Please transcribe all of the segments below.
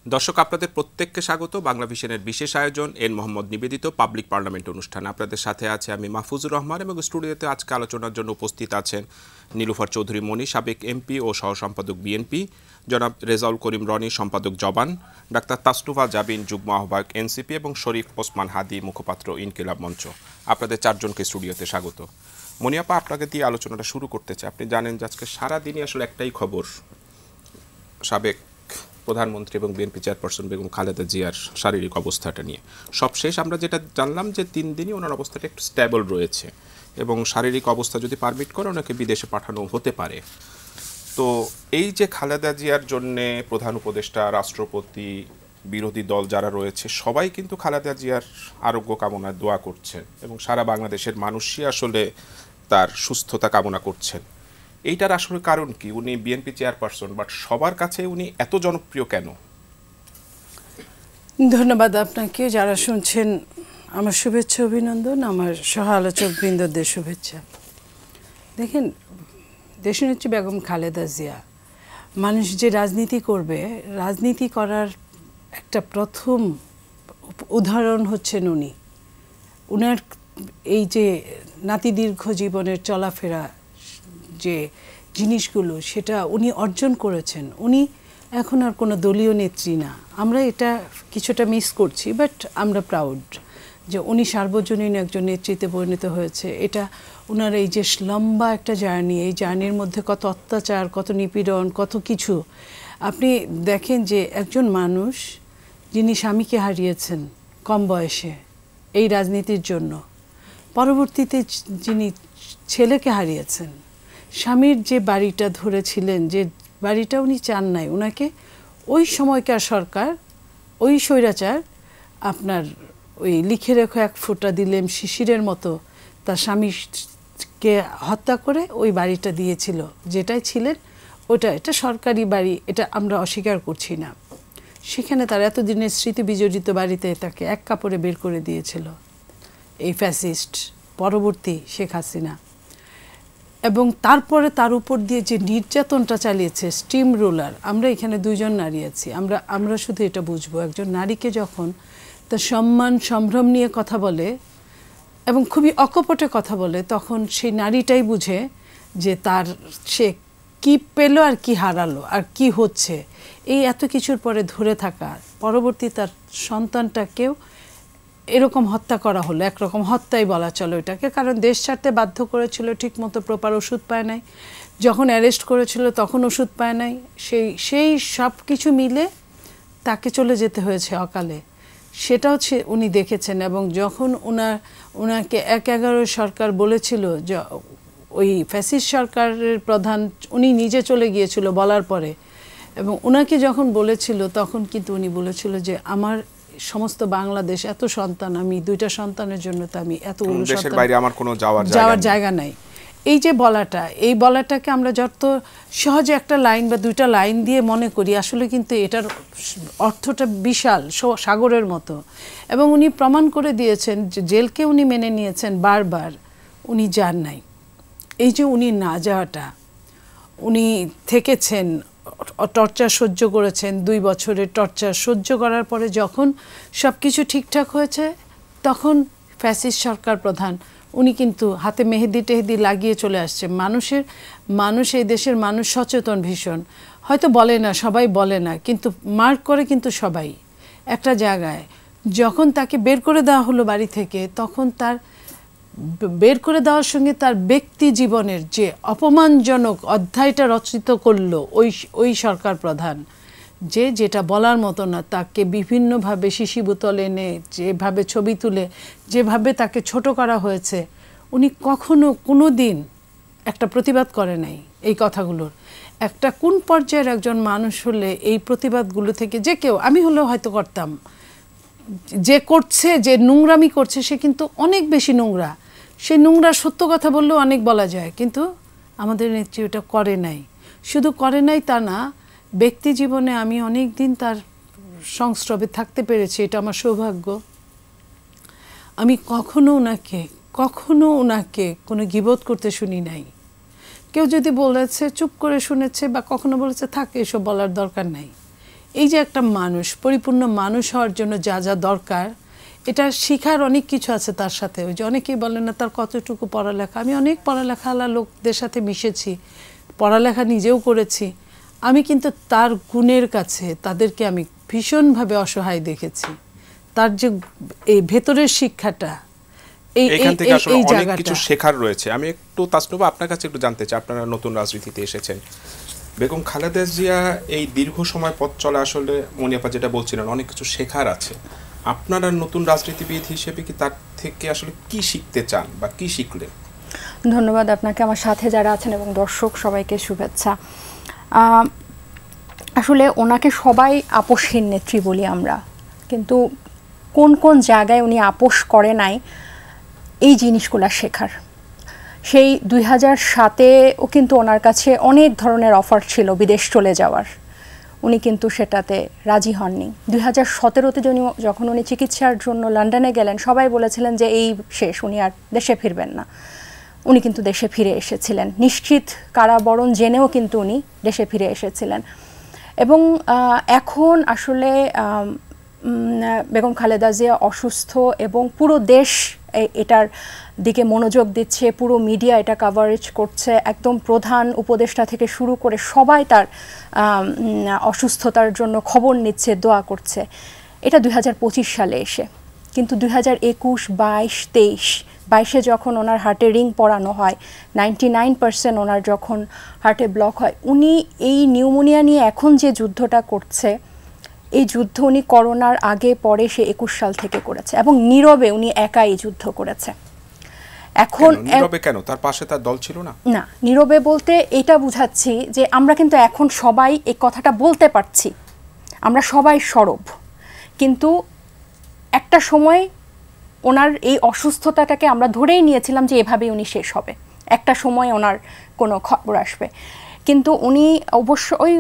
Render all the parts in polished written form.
দর্শক আপনাদের প্রত্যেককে স্বাগত বাংলা ভিশনের বিশেষ আয়োজন এন মোহাম্মদ নিবেদিত পাবলিক পার্লামেন্ট অনুষ্ঠান। আপনাদের সাথে আছে আমি মাহফুজুর রহমান এবং স্টুডিওতে আজকে আলোচনার জন্য উপস্থিত আছেন নীলুফার চৌধুরী মনি, সাবেক এমপি ও সহ সম্পাদক বিএনপি, জনাব রেজাউল করিম রনি, সম্পাদক জবান, ডাক্তার তাসনুভা জাবিন, যুগ্ম আহ্বায়ক এনসিপি এবং শরীফ ওসমান হাদি, মুখপাত্র ইনকিলাব মঞ্চ। আপনাদের চারজনকে স্টুডিওতে স্বাগত। মনিয়াপা, আপনাকে দিয়ে আলোচনাটা শুরু করতে চাই। আপনি জানেন যে আজকে সারাদিনই আসলে একটাই খবর, সাবেক প্রধানমন্ত্রী এবং বিএনপি চেয়ারপারসন বেগম খালেদা জিয়ার শারীরিক অবস্থাটা নিয়ে। সবশেষ আমরা যেটা জানলাম যে 3 দিনই ওনার অবস্থাটা একটু স্টেবল রয়েছে এবং শারীরিক অবস্থা যদি পারমিট করে ওনাকে বিদেশে পাঠানো হতে পারে। তো এই যে খালেদা জিয়ার জন্যে প্রধান উপদেষ্টা, রাষ্ট্রপতি, বিরোধী দল যারা রয়েছে সবাই কিন্তু খালেদা জিয়ার আরোগ্য কামনায় দোয়া করছেন এবং সারা বাংলাদেশের মানুষই আসলে তার সুস্থতা কামনা করছেন। এইটার আসলে কারণ কি? উনি বিএনপি চেয়ারপারসন, বাট সবার কাছে উনি এত জনপ্রিয় কেন? ধন্যবাদ আপনাকে। যারা শুনছেন আমার শুভেচ্ছা অভিনন্দন, আমার সহ আলোচক বৃন্দদের শুভেচ্ছা। দেখেন, দেশনেত্রী বেগম খালেদা জিয়া, মানুষ যে রাজনীতি করবে, রাজনীতি করার একটা প্রথম উদাহরণ হচ্ছেন উনি। উনার এই যে নাতিদীর্ঘ জীবনের চলাফেরা, যে জিনিসগুলো, সেটা উনি অর্জন করেছেন। উনি এখন আর কোনো দলীয় নেত্রী না। আমরা এটা কিছুটা মিস করছি, বাট আমরা প্রাউড যে উনি সার্বজনীন একজন নেতৃত্বে পরিণত হয়েছে। এটা ওনার এই যে লম্বা একটা জার্নি, এই জার্নির মধ্যে কত অত্যাচার, কত নিপীড়ন, কত কিছু। আপনি দেখেন যে একজন মানুষ যিনি স্বামীকে হারিয়েছেন কম বয়সে এই রাজনীতির জন্য, পরবর্তীতে যিনি ছেলেকে হারিয়েছেন, স্বামীর যে বাড়িটা ধরেছিলেন, যে বাড়িটা উনি চান নাই, ওনাকে ওই সময়কার সরকার, ওই স্বৈরাচার আপনার ওই লিখে রেখো 1 ফোঁটা দিলেম শিশিরের মতো তার স্বামীকে হত্যা করে ওই বাড়িটা দিয়েছিল। যেটাই ছিলেন ওটা, এটা সরকারি বাড়ি, এটা আমরা অস্বীকার করছি না। সেখানে তার এতদিনের স্মৃতি বিজড়িত বাড়িতে তাকে এক কাপড়ে বের করে দিয়েছিল এই ফ্যাসিস্ট পরবর্তী শেখ হাসিনা। এবং তারপরে তার উপর দিয়ে যে নির্যাতনটা চালিয়েছে, স্টিম রোলার। আমরা এখানে 2 জন নারী আছি, আমরা শুধু এটা বুঝবো, একজন নারীকে যখন তার সম্মান সম্ভ্রম নিয়ে কথা বলে এবং খুবই অকপটে কথা বলে, তখন সেই নারীটাই বুঝে যে তার সে কি পেল আর কি হারালো আর কি হচ্ছে। এই এত কিছুর পরে ধরে থাকা, পরবর্তী তার সন্তানটাকেও এরকম হত্যা করা হলো, একরকম হত্যাই বলা চলে ওইটাকে, কারণ দেশ ছাড়তে বাধ্য করেছিল, ঠিকমতো প্রপার ওষুধ পায় নাই, যখন অ্যারেস্ট করেছিল তখন ওষুধ পায় নাই, সেই সব কিছু মিলে তাকে চলে যেতে হয়েছে অকালে। সেটাও উনি দেখেছেন। এবং যখন ওনাকে 1/11 সরকার বলেছিল, যে ওই ফ্যাসিস্ট সরকারের প্রধান উনি নিজে চলে গিয়েছিল বলার পরে, এবং ওনাকে যখন বলেছিল তখন কিন্তু উনি বলেছিল যে আমার সমস্ত বাংলাদেশ এত সন্তান, আমি 2টা সন্তানের জন্য তো আমি এতগুলো দেশের বাইরে আমার কোনো যাওয়ার জায়গা নাই। এই যে বলাটা, এই বলাটাকে আমরা যত সহজে একটা লাইন বা 2টা লাইন দিয়ে মনে করি, আসলে কিন্তু এটার অর্থটা বিশাল, সাগরের মতো। এবং উনি প্রমাণ করে দিয়েছেন যে জেলকে উনি মেনে নিয়েছেন বারবার, উনি যান নাই। এই যে উনি না যাওয়াটা, উনি থেকেছেন, টর্চার সহ্য করেছেন, 2 বছরের টর্চার সহ্য করার পরে যখন সব কিছু ঠিকঠাক হয়েছে, তখন ফ্যাসিস্ট সরকার প্রধান উনি কিন্তু হাতে মেহেদি টেহেদি লাগিয়ে চলে আসছে। মানুষ এই দেশের মানুষ সচেতন ভীষণ, হয়তো বলে না, সবাই বলে না, কিন্তু মার্ক করে কিন্তু সবাই। একটা জায়গায় যখন তাকে বের করে দেওয়া হলো বাড়ি থেকে, তখন তার বের করে দেওয়ার সঙ্গে তার ব্যক্তি জীবনের যে অপমানজনক অধ্যায়টা রচিত করলো ওই সরকার প্রধান, যেটা বলার মতো না। তাকে বিভিন্নভাবে শিশি বোতল এনে, যেভাবে ছবি তুলে, যেভাবে তাকে ছোট করা হয়েছে, উনি কখনো কোনো দিন একটা প্রতিবাদ করে নাই এই কথাগুলোর। একটা কোন পর্যায়ের একজন মানুষ হলে এই প্রতিবাদগুলো থেকে, যে কেউ, আমি হলেও হয়তো করতাম, যে করছে, যে নোংরামি করছে, সে কিন্তু অনেক বেশি নোংরা। সেই নোংরা সত্য কথা বললেও অনেক বলা যায়, কিন্তু আমাদের নেত্রী ওটা করে নাই। শুধু করে নাই তা না, ব্যক্তি জীবনে আমি অনেক দিন তার সংস্রবে থাকতে পেরেছি, এটা আমার সৌভাগ্য। আমি কখনো ওনাকে কোনো গীবত করতে শুনি নাই। কেউ যদি বলেছে চুপ করে শুনেছে, বা কখনো বলেছে থাকে এসব বলার দরকার নাই, এই যে একটা মানুষ পরিপূর্ণ মানুষ হওয়ার জন্য যা যা দরকার, এটা শিখার অনেক কিছু আছে তার সাথে। ওই যে অনেকেই বলেন না তার কতটুকু পড়ালেখা, আমি অনেক পড়ালেখাওয়ালা লোকদের সাথে মিশেছি, পড়ালেখা নিজেও করেছি, আমি কিন্তু তার গুণের কাছে তাদেরকে আমি ভীষণভাবে অসহায় দেখেছি। তার যে এই ভেতরের শিক্ষাটা, এইখান থেকে আসলে অনেক কিছু শেখার রয়েছে। আমি একটু তাসনুবা আপনার কাছে একটু জানতে চাই, আপনারা নতুন রাজনীতিতে এসেছেন, বেগম খালেদা জিয়া এই দীর্ঘ সময় পথ চলে আসলে মনিয়াপা যেটা বলছিলেন অনেক কিছু শেখার আছে। আপনারা নতুন রাজনীতিবিদ হিসেবে কি তার থেকে আসলে কি শিখতে চান বা কি শিখলেন? ধন্যবাদ আপনাকে, আমার সাথে যারা আছেন এবং দর্শক সবাইকে শুভেচ্ছা। আসলে ওনাকে সবাই আপোষহীন নেত্রী বলি আমরা, কিন্তু কোন কোন জায়গায় উনি আপোষ করে নাই এই জিনিসগুলো শেখার। সেই 2007-ও কিন্তু ওনার কাছে অনেক ধরনের অফার ছিল বিদেশ চলে যাওয়ার, উনি কিন্তু সেটাতে রাজি হননি। 2017-তে যখন উনি চিকিৎসার জন্য লন্ডনে গেলেন, সবাই বলেছিলেন যে এই শেষ, উনি আর দেশে ফিরবেন না। উনি কিন্তু দেশে ফিরে এসেছিলেন, নিশ্চিত কারাবরণ জেনেও কিন্তু উনি দেশে ফিরে এসেছিলেন। এবং এখন আসলে বেগম খালেদা জিয়া অসুস্থ এবং পুরো দেশ এটার দিকে মনোযোগ দিচ্ছে, পুরো মিডিয়া এটা কাভারেজ করছে, একদম প্রধান উপদেষ্টা থেকে শুরু করে সবাই তার অসুস্থতার জন্য খবর নিচ্ছে, দোয়া করছে। এটা 2025 সালে এসে, কিন্তু 2021, 22, 23, 22-এ যখন ওনার হার্টে রিং পরানো হয়, 99% ওনার যখন হার্টে ব্লক হয়, উনি এই নিউমোনিয়া নিয়ে এখন যে যুদ্ধটা করছে, এই যুদ্ধ উনি করোনার আগে পরে সে 21 সাল থেকে করেছে এবং নীরবে উনি একাই যুদ্ধ করেছে। এখন নীরবে কেন? তার পাশে তার দল ছিল না? না, নীরবে বলতে এটা বুঝাচ্ছি যে আমরা কিন্তু এখন সবাই এই কথাটা বলতে পারছি, আমরা সবাই সরব, কিন্তু একটা সময় ওনার এই অসুস্থতাটাকে আমরা ধরেই নিয়েছিলাম যে এভাবেই উনি শেষ হবে, একটা সময় ওনার কোনো খবর আসবে। কিন্তু উনি অবশ্যই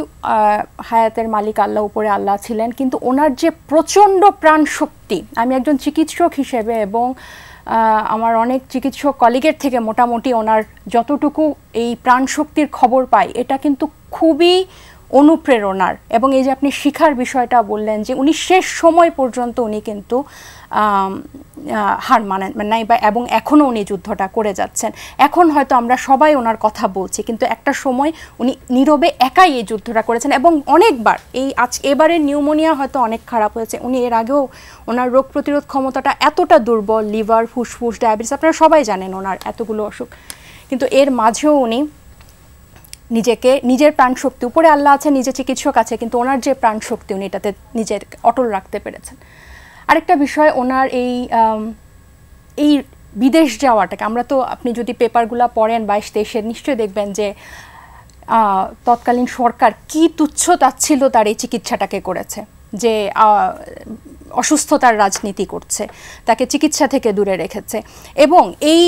হায়াতের মালিক আল্লাহ, উপরে আল্লাহ ছিলেন, কিন্তু ওনার যে প্রচণ্ড প্রাণ শক্তি, আমি একজন চিকিৎসক হিসেবে এবং আমার অনেক চিকিৎসক কলিগের থেকে মোটামুটি ওনার যতটুকু এই প্রাণ শক্তির খবর পাই, এটা কিন্তু খুবই অনুপ্রেরণার। এবং এই যে আপনি শিখার বিষয়টা বললেন যে উনি শেষ সময় পর্যন্ত উনি কিন্তু হার মানেন নাই, বা এবং এখনও উনি যুদ্ধটা করে যাচ্ছেন। এখন হয়তো আমরা সবাই ওনার কথা বলছি, কিন্তু একটা সময় উনি নীরবে একাই এই যুদ্ধটা করেছেন এবং অনেকবার এবারের নিউমোনিয়া হয়তো অনেক খারাপ হয়েছে, উনি এর আগেও ওনার রোগ প্রতিরোধ ক্ষমতাটা এতটা দুর্বল, লিভার, ফুসফুস, ডায়াবেটিস, আপনারা সবাই জানেন ওনার এতগুলো অসুখ, কিন্তু এর মাঝেও উনি নিজের প্রাণ শক্তি, উপরে আল্লাহ আছে, নিজের চিকিৎসক আছে, কিন্তু ওনার যে প্রাণ শক্তি উনি এটাতে নিজের অটল রাখতে পেরেছেন। আরেকটা বিষয়, ওনার এই বিদেশ যাওয়াটাকে আমরা তো, আপনি যদি পেপারগুলো পড়েন 22-23-এর, নিশ্চয়ই দেখবেন যে তৎকালীন সরকার কি তুচ্ছ তাচ্ছিল্য তার এই চিকিৎসাটাকে করেছে, যে অসুস্থতার রাজনীতি করছে, তাকে চিকিৎসা থেকে দূরে রেখেছে। এবং এই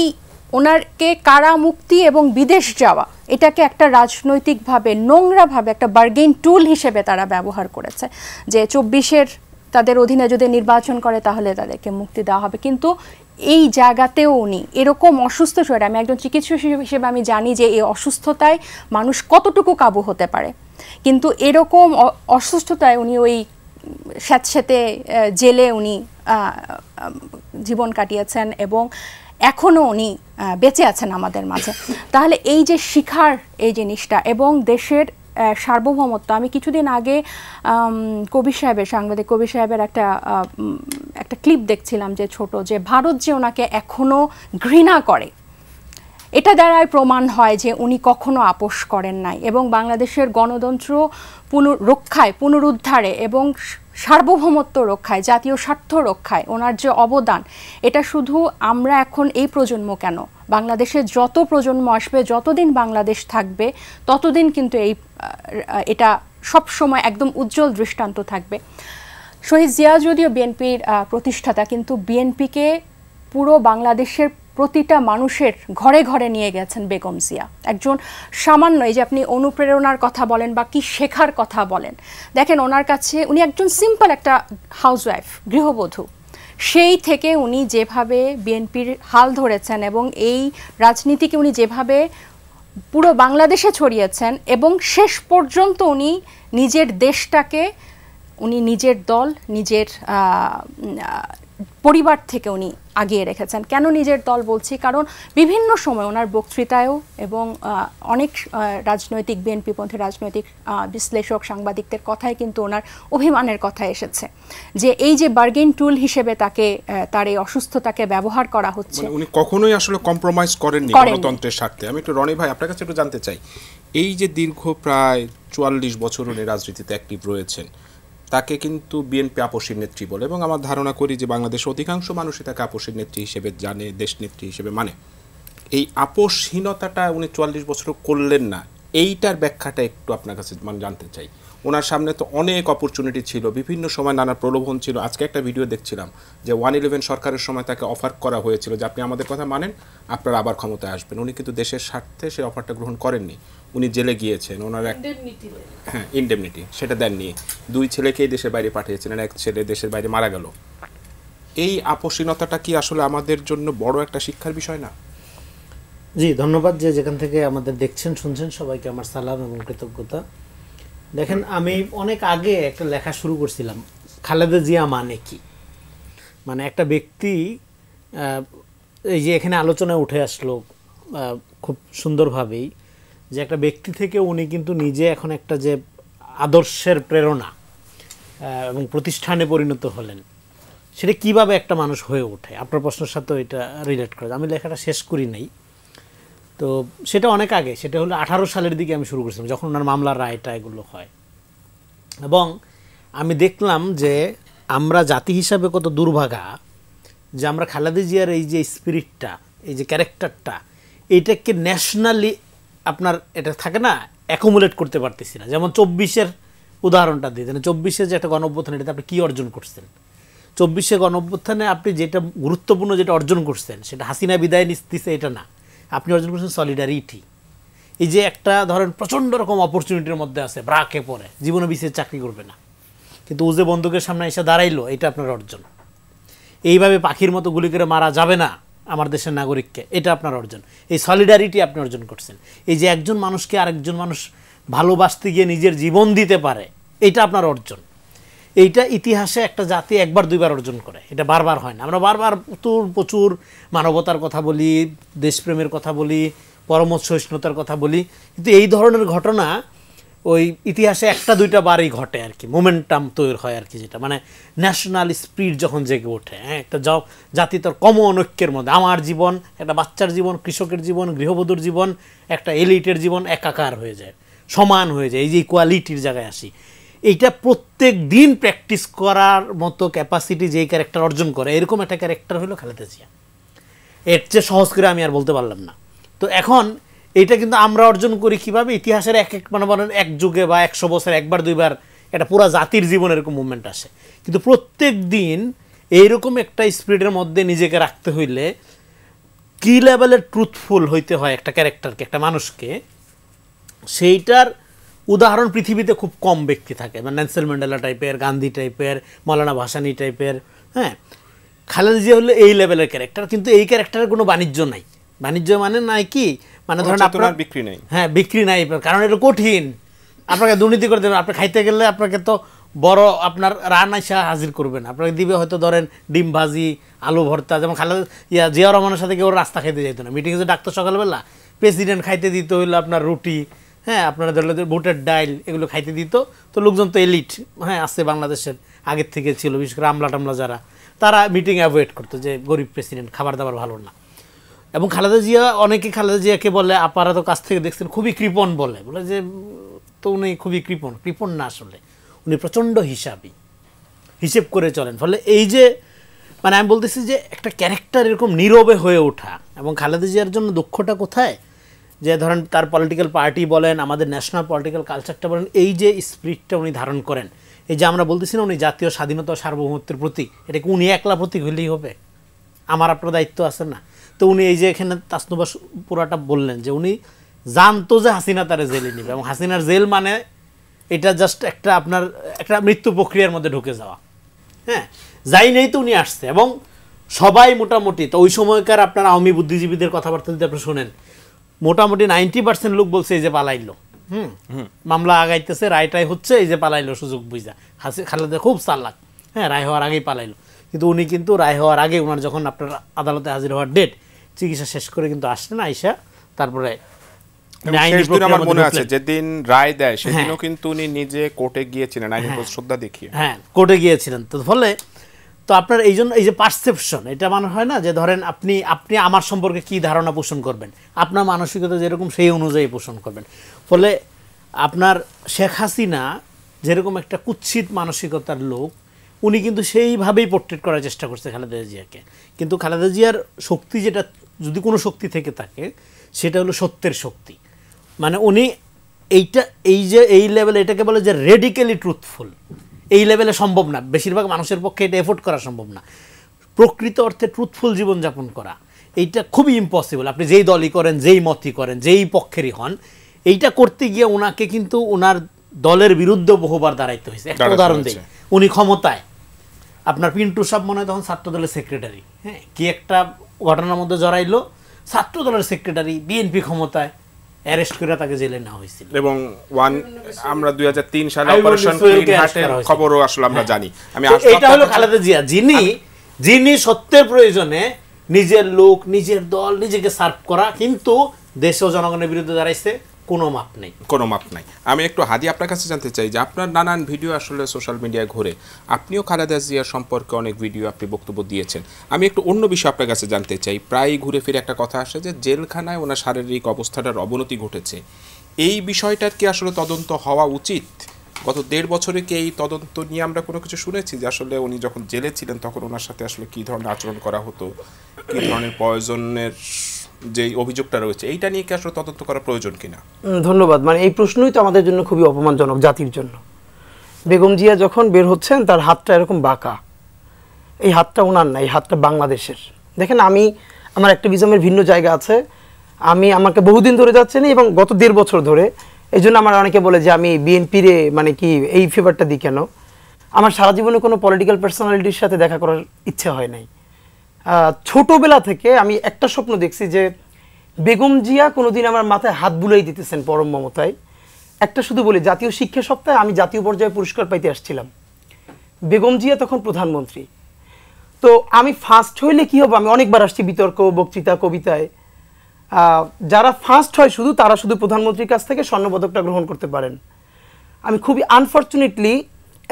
ওনারকে কারা মুক্তি এবং বিদেশ যাওয়া, এটাকে একটা রাজনৈতিকভাবে নোংরাভাবে একটা বার্গেইন টুল হিসেবে তারা ব্যবহার করেছে, যে 24-এর তাদের অধীনে যদি নির্বাচন করে তাহলে তাদেরকে মুক্তি দেওয়া হবে। কিন্তু এই জায়গাতেও উনি এরকম অসুস্থ শরীরে, আমি একজন চিকিৎসক হিসেবে আমি জানি যে এই অসুস্থতায় মানুষ কতটুকু কাবু হতে পারে, কিন্তু এরকম অসুস্থতায় উনি ওই স্যাঁতস্যাঁতে জেলে উনি জীবন কাটিয়েছেন এবং এখনও উনি বেঁচে আছেন আমাদের মাঝে। তাহলে এই যে শিখার এই জিনিসটা এবং দেশের সার্বভৌমত্ব, আমি কিছুদিন আগে সাংবাদিক কবির সাহেবের একটা ক্লিপ দেখছিলাম, যে ছোট, যে ভারত যে ওনাকে এখনো ঘৃণা করে, এটা দ্বারাই প্রমাণ হয় যে উনি কখনো আপোষ করেন নাই এবং বাংলাদেশের গণতন্ত্র রক্ষায়, পুনরুদ্ধারে এবং সার্বভৌমত্ব রক্ষায়, জাতীয় স্বার্থ রক্ষায় ওনার যে অবদান, এটা শুধু আমরা এখন এই প্রজন্ম কেন, বাংলাদেশে যত প্রজন্ম আসবে, যতদিন বাংলাদেশ থাকবে, ততদিন কিন্তু এটা সব সময় একদম উজ্জ্বল দৃষ্টান্ত থাকবে। শহীদ জিয়া যদিও বিএনপির প্রতিষ্ঠাতা, কিন্তু বিএনপিকে পুরো বাংলাদেশের প্রতিটা মানুষের ঘরে ঘরে নিয়ে গেছেন বেগম জিয়া। একজন সামান্য, এই যে আপনি অনুপ্রেরণার কথা বলেন বা কি শেখার কথা বলেন, দেখেন ওনার কাছে উনি একজন সিম্পল একটা হাউসওয়াইফ, গৃহবধূ, সেই থেকে উনি যেভাবে বিএনপির হাল ধরেছেন এবং এই রাজনীতিকে উনি যেভাবে পুরো বাংলাদেশে ছড়িয়েছেন এবং শেষ পর্যন্ত উনি নিজের দেশটাকে উনি নিজের দল, নিজের পরিবার থেকে উনি আগিয়ে রেখেছেন। কেন নিজের দল বলছি? কারণ বিভিন্ন সময় ওনার বক্তৃতায়ও এবং অনেক রাজনৈতিক বিএনপিপন্থী রাজনৈতিক বিশ্লেষক সাংবাদিকদের কথায় কিন্তু ওনার অভিমানের কথা এসেছে যে এই যে বার্গেন টুল হিসেবে তাকে তার এই অসুস্থতাকে ব্যবহার করা হচ্ছে। উনি কখনোই আসলে কম্প্রোমাইজ করেননি গণতন্ত্রের স্বার্থে। আমি একটু রনি ভাই আপনার কাছে একটু জানতে চাই, এই যে দীর্ঘ প্রায় 44 বছর উনি রাজনীতিতে অ্যাক্টিভ রয়েছেন, তাকে কিন্তু বিএনপি আপসীর নেত্রী বলে, এবং আমার ধারণা করি যে বাংলাদেশের অধিকাংশ মানুষই তাকে আপসীর নেত্রী হিসেবে জানে, দেশনেত্রী হিসেবে মানে। এই আপসহীনতাটা উনি 44 বছর করলেন না, এইটার ব্যাখ্যাটা একটু আপনার কাছে মানে জানতে চাই। ওনার সামনে তো অনেক অপরচুনিটি ছিল, বিভিন্ন সময় নানা প্রলোভন ছিল। আজকে একটা ভিডিও দেখছিলাম যে 111 সরকারের সময় তাকে অফার করা হয়েছিল যে আপনি আমাদের কথা মানেন, আপনারা আবার ক্ষমতায় আসবেন। উনি কিন্তু দেশের স্বার্থে সেই অফারটা গ্রহণ করেননি, উনি জেলে গিয়েছেন। ওনার হ্যাঁ ইনডেমনিটি সেটা দেননি, 2 ছেলেকেই দেশের বাইরে পাঠিয়েছিলেন, 1 ছেলে দেশের বাইরে মারা গেল। এই আপসীনতাটা কি আসলে আমাদের জন্য বড় একটা শিক্ষার বিষয় না? জি ধন্যবাদ। যে যেখান থেকে আমাদের দেখছেন শুনছেন সবাইকে আমার সালাম এবং কৃতজ্ঞতা। দেখেন, আমি অনেক আগে একটা লেখা শুরু করছিলাম, খালেদা জিয়া মানে কি। মানে একটা ব্যক্তি, এই যে এখানে আলোচনায় উঠে আসলো খুব সুন্দরভাবেই, যে একটা ব্যক্তি থেকে উনি কিন্তু নিজে এখন একটা যে আদর্শের প্রেরণা এবং প্রতিষ্ঠানে পরিণত হলেন, সেটা কিভাবে একটা মানুষ হয়ে ওঠে। আপনার প্রশ্নের সাথে এটা রিলেট করে। আমি লেখাটা শেষ করি নাই, তো সেটা অনেক আগে, সেটা হলো 18 সালের দিকে আমি শুরু করেছিলাম, যখন ওনার মামলার রায়টা এগুলো হয়। এবং আমি দেখলাম যে আমরা জাতি হিসাবে কত দুর্ভাগা যে আমরা খালেদা জিয়ার এই যে স্পিরিটটা, এই যে ক্যারেক্টারটা, এইটাকে ন্যাশনালি আপনার এটা থাকে না, অ্যাকুমুলেট করতে পারতেছি না। যেমন 24-এর উদাহরণটা দিই, 24-এ যে একটা গণঅভ্যুত্থান, এটাতে আপনি কী অর্জন করছেন? 24-এ গণঅভ্যুত্থানে আপনি যেটা গুরুত্বপূর্ণ যেটা অর্জন করছেন, সেটা হাসিনা বিদায় দিচ্ছে এটা না, আপনি অর্জন করছেন সলিডারিটি। এই যে একটা ধরেন প্রচণ্ড রকম অপরচুনিটির মধ্যে আছে, ব্রাকে পড়ে জীবনে বিশেষ চাকরি করবে না, কিন্তু ও যে বন্দুকের সামনে এসে দাঁড়াইলো, এটা আপনার অর্জন। এইভাবে পাখির মতো গুলি করে মারা যাবে না আমার দেশের নাগরিককে, এটা আপনার অর্জন। এই সলিডারিটি আপনি অর্জন করছেন। এই যে একজন মানুষকে আরেকজন মানুষ ভালোবাসতে গিয়ে নিজের জীবন দিতে পারে, এটা আপনার অর্জন। এইটা ইতিহাসে একটা জাতি একবার দুইবার অর্জন করে, এটা বারবার হয় না। আমরা বারবার প্রচুর মানবতার কথা বলি, দেশপ্রেমের কথা বলি, পরমত সহিষ্ণুতার কথা বলি, কিন্তু এই ধরনের ঘটনা ওই ইতিহাসে একটা দুইটা বারই ঘটে আর কি, মোমেন্টাম তৈরি হয় আর কি, যেটা মানে ন্যাশনাল স্পিরিট যখন জেগে ওঠে। হ্যাঁ, একটা জাতি তোর কমন ঐক্যের মধ্যে, আমার জীবন, একটা বাচ্চার জীবন, কৃষকের জীবন, গৃহবধূর জীবন, একটা এলিটের জীবন একাকার হয়ে যায়, সমান হয়ে যায়। এই যে ইকুয়ালিটির জায়গায় আসি, এইটা প্রত্যেক দিন প্র্যাকটিস করার মতো ক্যাপাসিটি যেই ক্যারেক্টার অর্জন করে, এরকম একটা ক্যারেক্টার হলো খালেদা জিয়া। এর চেয়ে সহজ করে আমি আর বলতে পারলাম না। তো এখন এইটা কিন্তু আমরা অর্জন করি কিভাবে? ইতিহাসের মানে বলেন এক যুগে বা 100 বছর একবার দুইবার একটা পুরো জাতির জীবন এরকম মুভমেন্ট আসে, কিন্তু প্রত্যেক দিন এইরকম একটা স্পিরিটের মধ্যে নিজেকে রাখতে হইলে কি লেভেলের ট্রুথফুল হইতে হয় একটা ক্যারেক্টারকে, একটা মানুষকে, সেইটার উদাহরণ পৃথিবীতে খুব কম ব্যক্তি থাকে। মানে নেলসন ম্যান্ডেলা টাইপের, গান্ধী টাইপের, মৌলানা ভাসানী টাইপের। হ্যাঁ, খালেদা জিয়া হলো এই লেভেলের ক্যারেক্টার, কিন্তু এই ক্যারেক্টারের কোনো বাণিজ্য নাই। বাণিজ্য মানে নাই কি, মানে ধরেন আপনার বিক্রি নাই। হ্যাঁ, বিক্রি নাই, কারণ এটা কঠিন। আপনাকে দুর্নীতি করে দেবেন, আপনি খাইতে গেলে আপনাকে তো বড় আপনার রান আইসা হাজির করবেন, আপনাকে দিবে হয়তো ধরেন ডিম ভাজি, আলু ভর্তা। যেমন খালেদা জিয়া রহমানের সাথে কেউ রাস্তা খাইতে যেত না, মিটিংয়ে যে ডাক্তার সকালবেলা, প্রেসিডেন্ট খাইতে দিত হইলো আপনার রুটি, হ্যাঁ, আপনারা ধরলে বুটের ডাইল, এগুলো খাইতে দিত। তো লোকজন তো এলিট, হ্যাঁ, আসছে বাংলাদেশের আগের থেকে ছিল, বিশেষ করে আমলা টামলা যারা, তারা মিটিং অ্যাভয়েড করতো যে গরিব প্রেসিডেন্ট, খাবার দাবার ভালো না। এবং খালেদা জিয়া, অনেকে খালেদা জিয়াকে বলে, আপনারা তো কাছ থেকে দেখছেন, খুবই কৃপণ বলে যে, তো উনি খুবই কৃপণ না, আসলে উনি প্রচণ্ড হিসেব করে চলেন। ফলে এই যে মানে আমি বলতেছি যে একটা ক্যারেক্টার এরকম নীরবে হয়ে ওঠা। এবং খালেদা জিয়ার জন্য দক্ষটা কোথায়, যে ধরেন তার পলিটিক্যাল পার্টি বলেন, আমাদের ন্যাশনাল পলিটিক্যাল কালচারটা বলেন, এই যে স্পিরিটটা উনি ধারণ করেন, এই যে আমরা বলতেছি না উনি জাতীয় স্বাধীনতা ও সার্বভৌমত্বের প্রতীক, এটাকে উনি একলা প্রতীক হইলেই হবে? আমার আপনার দায়িত্ব আছে না? তো উনি এই যে এখানে তাসনুবা পুরাটা বললেন যে উনি জানতো যে হাসিনা তারে জেলে নেবে, এবং হাসিনার জেল মানে এটা জাস্ট একটা আপনার একটা মৃত্যু প্রক্রিয়ার মধ্যে ঢুকে যাওয়া। হ্যাঁ, যাই নেই তো উনি আসছে। এবং সবাই মোটামুটি তো ওই সময়কার আপনার আওয়ামী বুদ্ধিজীবীদের কথাবার্তা যদি আপনি শোনেন, মোটামুটি 90% লোক বলছে এই যে পালাইলো। মামলা আগাইতেছে, রায়টাই হচ্ছে, এই যে পালাইলো সুযোগ বুঝা। খালেদা খুব চালাক, হ্যাঁ, রায় হওয়ার আগেই পালাইলো। কিন্তু উনি কিন্তু রায় হওয়ার আগে ওনার যখন আপনার আদালতে হাজির হওয়ার ডেট, চিকিৎসা শেষ করে কিন্তু আসলেন, আইসা তারপরে আমার মনে আছে যেদিন রায় দেয় সেদিনও কিন্তু উনি নিজে কোর্টে গিয়েছিলেন, আইনি শ্রদ্ধা দেখিয়ে। হ্যাঁ, কোর্টে গিয়েছিলেন। তো ফলে তো আপনার এই জন্য এই যে পারসেপশন, এটা মানে হয় না যে ধরেন আপনি আমার সম্পর্কে কি ধারণা পোষণ করবেন, আপনার মানসিকতা যেরকম সেই অনুযায়ী পোষণ করবেন। ফলে আপনার শেখ হাসিনা যেরকম একটা কুৎসিত মানসিকতার লোক, উনি কিন্তু সেইভাবেই পোর্ট্রেট করার চেষ্টা করছে খালেদা জিয়াকে। কিন্তু খালেদা জিয়ার শক্তি, যেটা যদি কোনো শক্তি থেকে থাকে, সেটা হলো সত্যের শক্তি। মানে উনি এই লেভেলে, এটাকে বলে যে রেডিক্যালি ট্রুথফুল, এই লেভেলে সম্ভব না, বেশিরভাগ মানুষের পক্ষে এটা এফোর্ড করা সম্ভব না। প্রকৃত অর্থে ট্রুথফুল জীবনযাপন করা এইটা খুবই ইম্পসিবল। আপনি যেই দলই করেন, যেই মতই করেন, যেই পক্ষেরই হন, এইটা করতে গিয়ে ওনাকে কিন্তু ওনার দলের বিরুদ্ধে বহুবার দাঁড়াইতে হয়েছে। একটা উদাহরণ দিই, উনি ক্ষমতায়, আপনার পিন্টু সাহেব মনে হয় তখন ছাত্র দলের সেক্রেটারি, হ্যাঁ, কি একটা ঘটনার মধ্যে জড়াইলো, ছাত্র দলের সেক্রেটারি, বিএনপি ক্ষমতায়, অ্যারেস্ট করে তাকে জেলে নেওয়া হয়েছিল। এবং আমরা 2003 সালে অপারেশন ক্লিন হার্টের খবরও আসলে আমরা জানি। এটা হলো খালেদা জিয়া, যিনি সত্যের প্রয়োজনে নিজের লোক, নিজের দল, নিজেকে সার্ভ করা, কিন্তু দেশ ও জনগণের বিরুদ্ধে দাঁড়াইছে, কোনো মাপ নাই। আমি একটু হাদি আপনার কাছে জানতে চাই যে আপনার নানান ভিডিও আসলে সোশ্যাল মিডিয়ায় ঘুরে, আপনিও খালেদা জিয়া সম্পর্কে অনেক ভিডিও, আপনি বক্তব্য দিয়েছেন। আমি একটু অন্য বিষয় আপনার কাছে জানতে চাই। প্রায় ঘুরে ফিরে একটা কথা আসে যে জেলখানায় ওনার শারীরিক অবস্থাটার অবনতি ঘটেছে, এই বিষয়টার কি আসলে তদন্ত হওয়া উচিত? গত 1.5 বছরে কি এই তদন্ত নিয়ে আমরা কোনো কিছু শুনেছি যে আসলে উনি যখন জেলে ছিলেন তখন ওনার সাথে আসলে কী ধরনের আচরণ করা হতো, কী ধরনের প্রয়োজনের যে অভিযোগটা রয়েছে, এইটা নিয়ে কি আসলে তদন্ত করা প্রয়োজন কিনা? ধন্যবাদ। মানে এই প্রশ্নই তো আমাদের জন্য খুবই অপমানজনক, জাতির জন্য। বেগম জিয়া যখন বের হচ্ছেন, তার হাতটা এরকম বাঁকা, এই হাতটা ওনার না, এই হাতটা বাংলাদেশের। দেখেন, আমার অ্যাক্টিভিজমের ভিন্ন জায়গা আছে, আমাকে বহুদিন ধরে যাচ্ছে না, এবং গত 1.5 বছর ধরে। এই জন্য আমার অনেকে বলে যে আমি বিএনপির মানে কি এই ফেভারটা দিই কেন। আমার সারা জীবনে কোনো পলিটিক্যাল পার্সোনালিটির সাথে দেখা করার ইচ্ছে হয় নাই। ছোটবেলা থেকে আমি একটা স্বপ্ন দেখছি যে বেগম জিয়া কোনোদিন আমার মাথায় হাত বুলাই দিতেছেন পরম মমতায়। একটা শুধু বলি, জাতীয় শিক্ষা সপ্তাহে আমি জাতীয় পর্যায়ে পুরস্কার পাইতে আসছিলাম, বেগম জিয়া তখন প্রধানমন্ত্রী। তো আমি ফার্স্ট হইলে কি হবে, আমি অনেকবার আসছি বিতর্ক, বক্তৃতা, কবিতায়। যারা ফার্স্ট হয় শুধু, তারা শুধু প্রধানমন্ত্রীর কাছ থেকে স্বর্ণপদকটা গ্রহণ করতে পারেন। আমি খুবই আনফর্চুনেটলি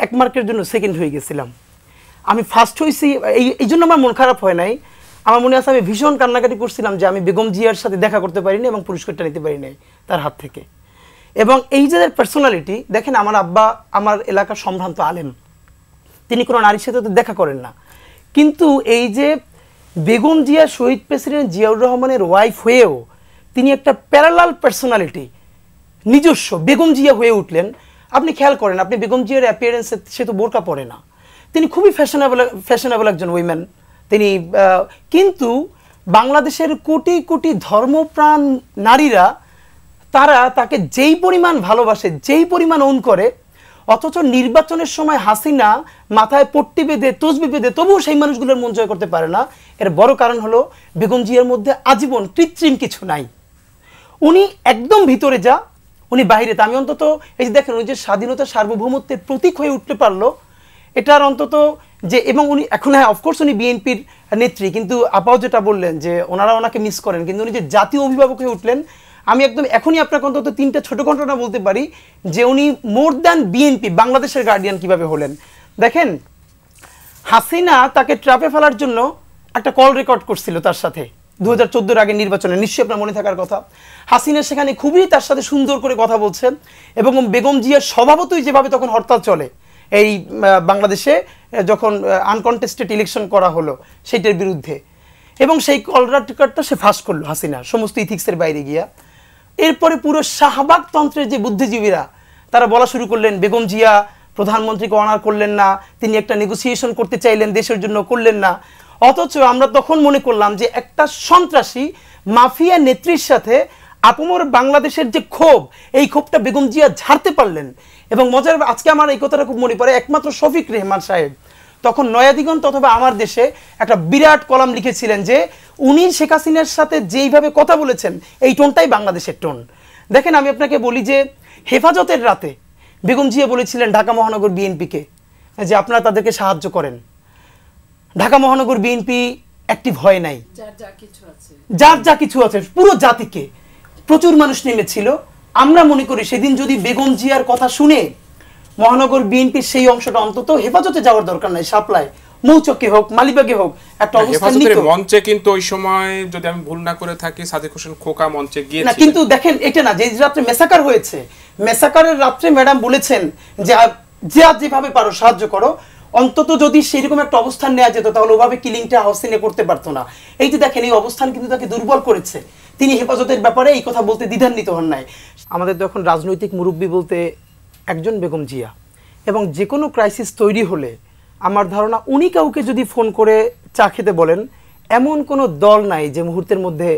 1 মার্কের জন্য সেকেন্ড হয়ে গেছিলাম। আমি ফার্স্ট হয়েছি, এই জন্য আমার মন খারাপ হয় নাই। আমার মনে আছে আমি ভীষণ কান্নাকাটি করছিলাম যে আমি বেগম জিয়ার সাথে দেখা করতে পারিনি এবং পুরস্কারটা নিতে পারি নাই তার হাত থেকে। এবং এই যে পার্সোনালিটি, দেখেন, আমার আব্বা আমার এলাকার সম্ভ্রান্ত আলেম, তিনি কোনো নারীর সাথে তো দেখা করেন না, কিন্তু এই যে বেগম জিয়া শহীদ প্রেসিডেন্ট জিয়াউর রহমানের ওয়াইফ হয়েও তিনি একটা প্যারালাল পার্সোনালিটি, নিজস্ব বেগম জিয়া হয়ে উঠলেন। আপনি খেয়াল করেন, আপনি বেগম জিয়ার অ্যাপিয়ারেন্সে, সে তো বোরকা পরে না, তিনি খুবই ফ্যাশনেবল একজন উইমেন তিনি। কিন্তু বাংলাদেশের কোটি কোটি ধর্মপ্রাণ নারীরা, তারা তাকে যেই পরিমাণ ভালোবাসে, যেই পরিমাণ ওন করে, অথচ নির্বাচনের সময় হাসিনা মাথায় পট্টি বেঁধে, তসবি বেঁধে, তবুও সেই মানুষগুলোর মন জয় করতে পারে না। এর বড় কারণ হলো বেগম জিয়ার মধ্যে আজীবন কৃত্রিম কিছু নাই। উনি একদম ভিতরে যা, উনি বাইরে তা। আমি অন্তত এই যে দেখেন, উনি যে স্বাধীনতা সার্বভৌমত্বের প্রতীক হয়ে উঠতে পারলো, এটার অন্তত যে, এবং উনি এখন, হ্যাঁ অফকোর্স উনি বিএনপির নেত্রী, কিন্তু আপাও যেটা বললেন যে ওনারা ওনাকে মিস করেন, কিন্তু উনি যে জাতীয় অভিভাবক হয়ে উঠলেন, আমি একদম এখনই আপনাকে অন্তত 3টা ছোট ঘটনা বলতে পারি যে উনি মোর দ্যান বিএনপি, বাংলাদেশের গার্ডিয়ান কিভাবে হলেন। দেখেন, হাসিনা তাকে ট্র্যাপে ফেলার জন্য একটা কল রেকর্ড করছিল তার সাথে 2014-এর আগে নির্বাচনে, নিশ্চয়ই আপনার মনে থাকার কথা। হাসিনা সেখানে খুবই তার সাথে সুন্দর করে কথা বলছেন, এবং বেগম জিয়ার স্বভাবতই যেভাবে তখন হরতাল চলে এই বাংলাদেশে, যখন আনকনটেস্টেড ইলেকশন করা হলো সেইটার বিরুদ্ধে, এবং সেই কল রেকর্ডটা সে ফাঁস করলো হাসিনা, সমস্ত ইথিক্সের বাইরে গিয়া। এরপরে পুরো শাহবাগ তন্ত্রের যে বুদ্ধিজীবীরা, তারা বলা শুরু করলেন বেগম জিয়া প্রধানমন্ত্রীকে অনার করলেন না, তিনি একটা নেগোসিয়েশন করতে চাইলেন দেশের জন্য, করলেন না। অথচ আমরা তখন মনে করলাম যে একটা সন্ত্রাসী মাফিয়া নেত্রীর সাথে আপমর বাংলাদেশের যে ক্ষোভ, এই ক্ষোভটা বেগম জিয়া ঝাড়তে পারলেন। এবং মজার, আজকে আমার এই কথাটা খুব মনে পড়ে, একমাত্র শফিক রেহমান সাহেব তখন নয়াদিগন্ত অথবা আমার দেশে একটা বিরাট কলাম লিখেছিলেন যে উনি শেখ হাসিনার সাথে যেইভাবে কথা বলেছেন, এই টোনটাই বাংলাদেশের টোন। দেখেন, আমি আপনাকে বলি যে হেফাজতের রাতে বেগম জিয়া বলেছিলেন ঢাকা মহানগর বিএনপিকে যে আপনারা তাদেরকে সাহায্য করেন। ঢাকা মহানগর বিএনপি অ্যাক্টিভ হয় নাই, যার যা কিছু আছে পুরো জাতিকে, প্রচুর মানুষ নেমেছিল। আমরা মনে করি সেদিন যদি বেগম জিয়ার কথা শুনে মহানগর বিএনপির সেই অংশটা অন্তত হেফাজতে যাওয়ার দরকার নাই, সাপ্লাই মৌচকে হোক মালিবাগে হোক একটা অবস্থান নিত। মঞ্চে কিন্তু ওই সময় যদি আমি ভুল না করে থাকি সাদেক হোসেন খোকা মঞ্চে গিয়েছিলেন না, কিন্তু দেখেন এটা না, যে রাত্রে মেসাকার হয়েছে, মেসাকারের রাত্রে ম্যাডাম বলেছেন যে যেভাবে পারো সাহায্য করো। অন্তত যদি সেরকম একটা অবস্থান নেওয়া যেত তাহলে ওভাবে কিলিংটা হাউসিনে করতে পারতো না। এই যে দেখেন এই অবস্থান কিন্তু তাকে দুর্বল করেছে। তিনি হেফাজতের ব্যাপারে এই কথা বলতে দ্বিধান্বিত হন নাই। আমাদের তো এখন রাজনৈতিক মুরব্বী বলতে একজন বেগম জিয়া, এবং যে কোনো ক্রাইসিস তৈরি হলে আমার ধারণা উনি কাউকে যদি ফোন করে চা খেতে বলেন এমন কোনো দল নাই যে মুহূর্তের মধ্যে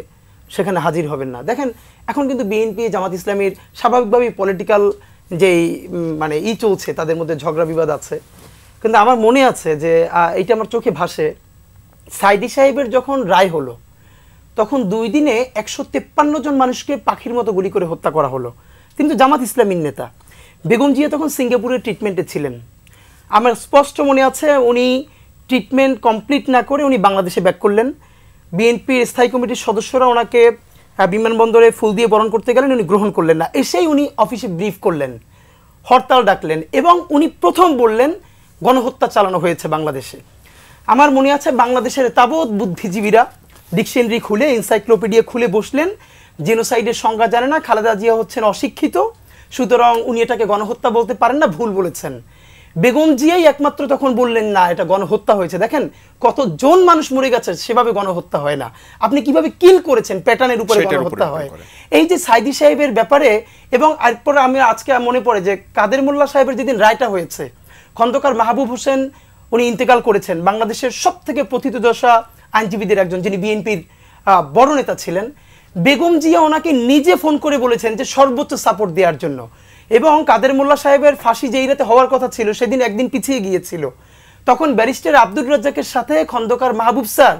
সেখানে হাজির হবেন না। দেখেন এখন কিন্তু বিএনপি জামাত ইসলামীর স্বাভাবিকভাবেই পলিটিক্যাল যেই মানে চলছে, তাদের মধ্যে ঝগড়া বিবাদ আছে, কিন্তু আমার মনে আছে যে এইটা আমার চোখে ভাসে, সাইদি সাহেবের যখন রায় হলো তখন 2 দিনে 153 জন মানুষকে পাখির মতো গুলি করে হত্যা করা হলো। কিন্তু জামাত ইসলামীর নেতা বেগম জিয়া তখন সিঙ্গাপুরের ট্রিটমেন্টে ছিলেন। আমার স্পষ্ট মনে আছে উনি ট্রিটমেন্ট কমপ্লিট না করে উনি বাংলাদেশে ব্যাক করলেন। বিএনপির স্থায়ী কমিটির সদস্যরা ওনাকে বিমানবন্দরে ফুল দিয়ে বরণ করতে গেলেন, উনি গ্রহণ করলেন না। এসেই উনি অফিসে ব্রিফ করলেন, হরতাল ডাকলেন, এবং উনি প্রথম বললেন গণহত্যা চালানো হয়েছে বাংলাদেশে। আমার মনে আছে বাংলাদেশের তাবৎ বুদ্ধিজীবীরা ডিকশনারি খুলে এনসাইক্লোপিডিয়া খুলে বসলেন, জেনোসাইডের সংজ্ঞা জানে না, খালেদা জিয়া হচ্ছেন অশিক্ষিত, সুতরাং উনি এটাকে গণহত্যা বলতে পারেন না, ভুল বলেছেন। বেগম জিয়াই একমাত্র তখন বললেন না এটা গণহত্যা হয়েছে। দেখেন কতজন মানুষ মরে গেছে, সেভাবে গণহত্যা হয় না। আপনি কিভাবে কিল করেছেন প্যাটার্নের উপরে গণহত্যা হয়। এই যে সাইদি সাহেবের ব্যাপারে, এবং এরপরে আমি আজকে মনে পড়ে যে কাদের মোল্লা সাহেবের যেদিন রায়টা হয়েছে, খন্দকার মাহবুব হোসেন উনি ইন্তেকাল করেছেন, বাংলাদেশের সবথেকে পতিতদশা আইনজীবীদের একজন, যিনি বিএনপির বড় নেতা ছিলেন। বেগম জিয়া ওনাকে নিজে ফোন করে বলেছেন যে সর্বোচ্চ সাপোর্ট দেওয়ার জন্য, এবং কাদের মোল্লা সাহেবের ফাঁসি যেই রাতে হওয়ার কথা ছিল সেদিন একদিন পিছিয়ে গিয়েছিল। তখন ব্যারিস্টার আব্দুর রাজ্জাকের সাথে খন্দকার মাহবুব স্যার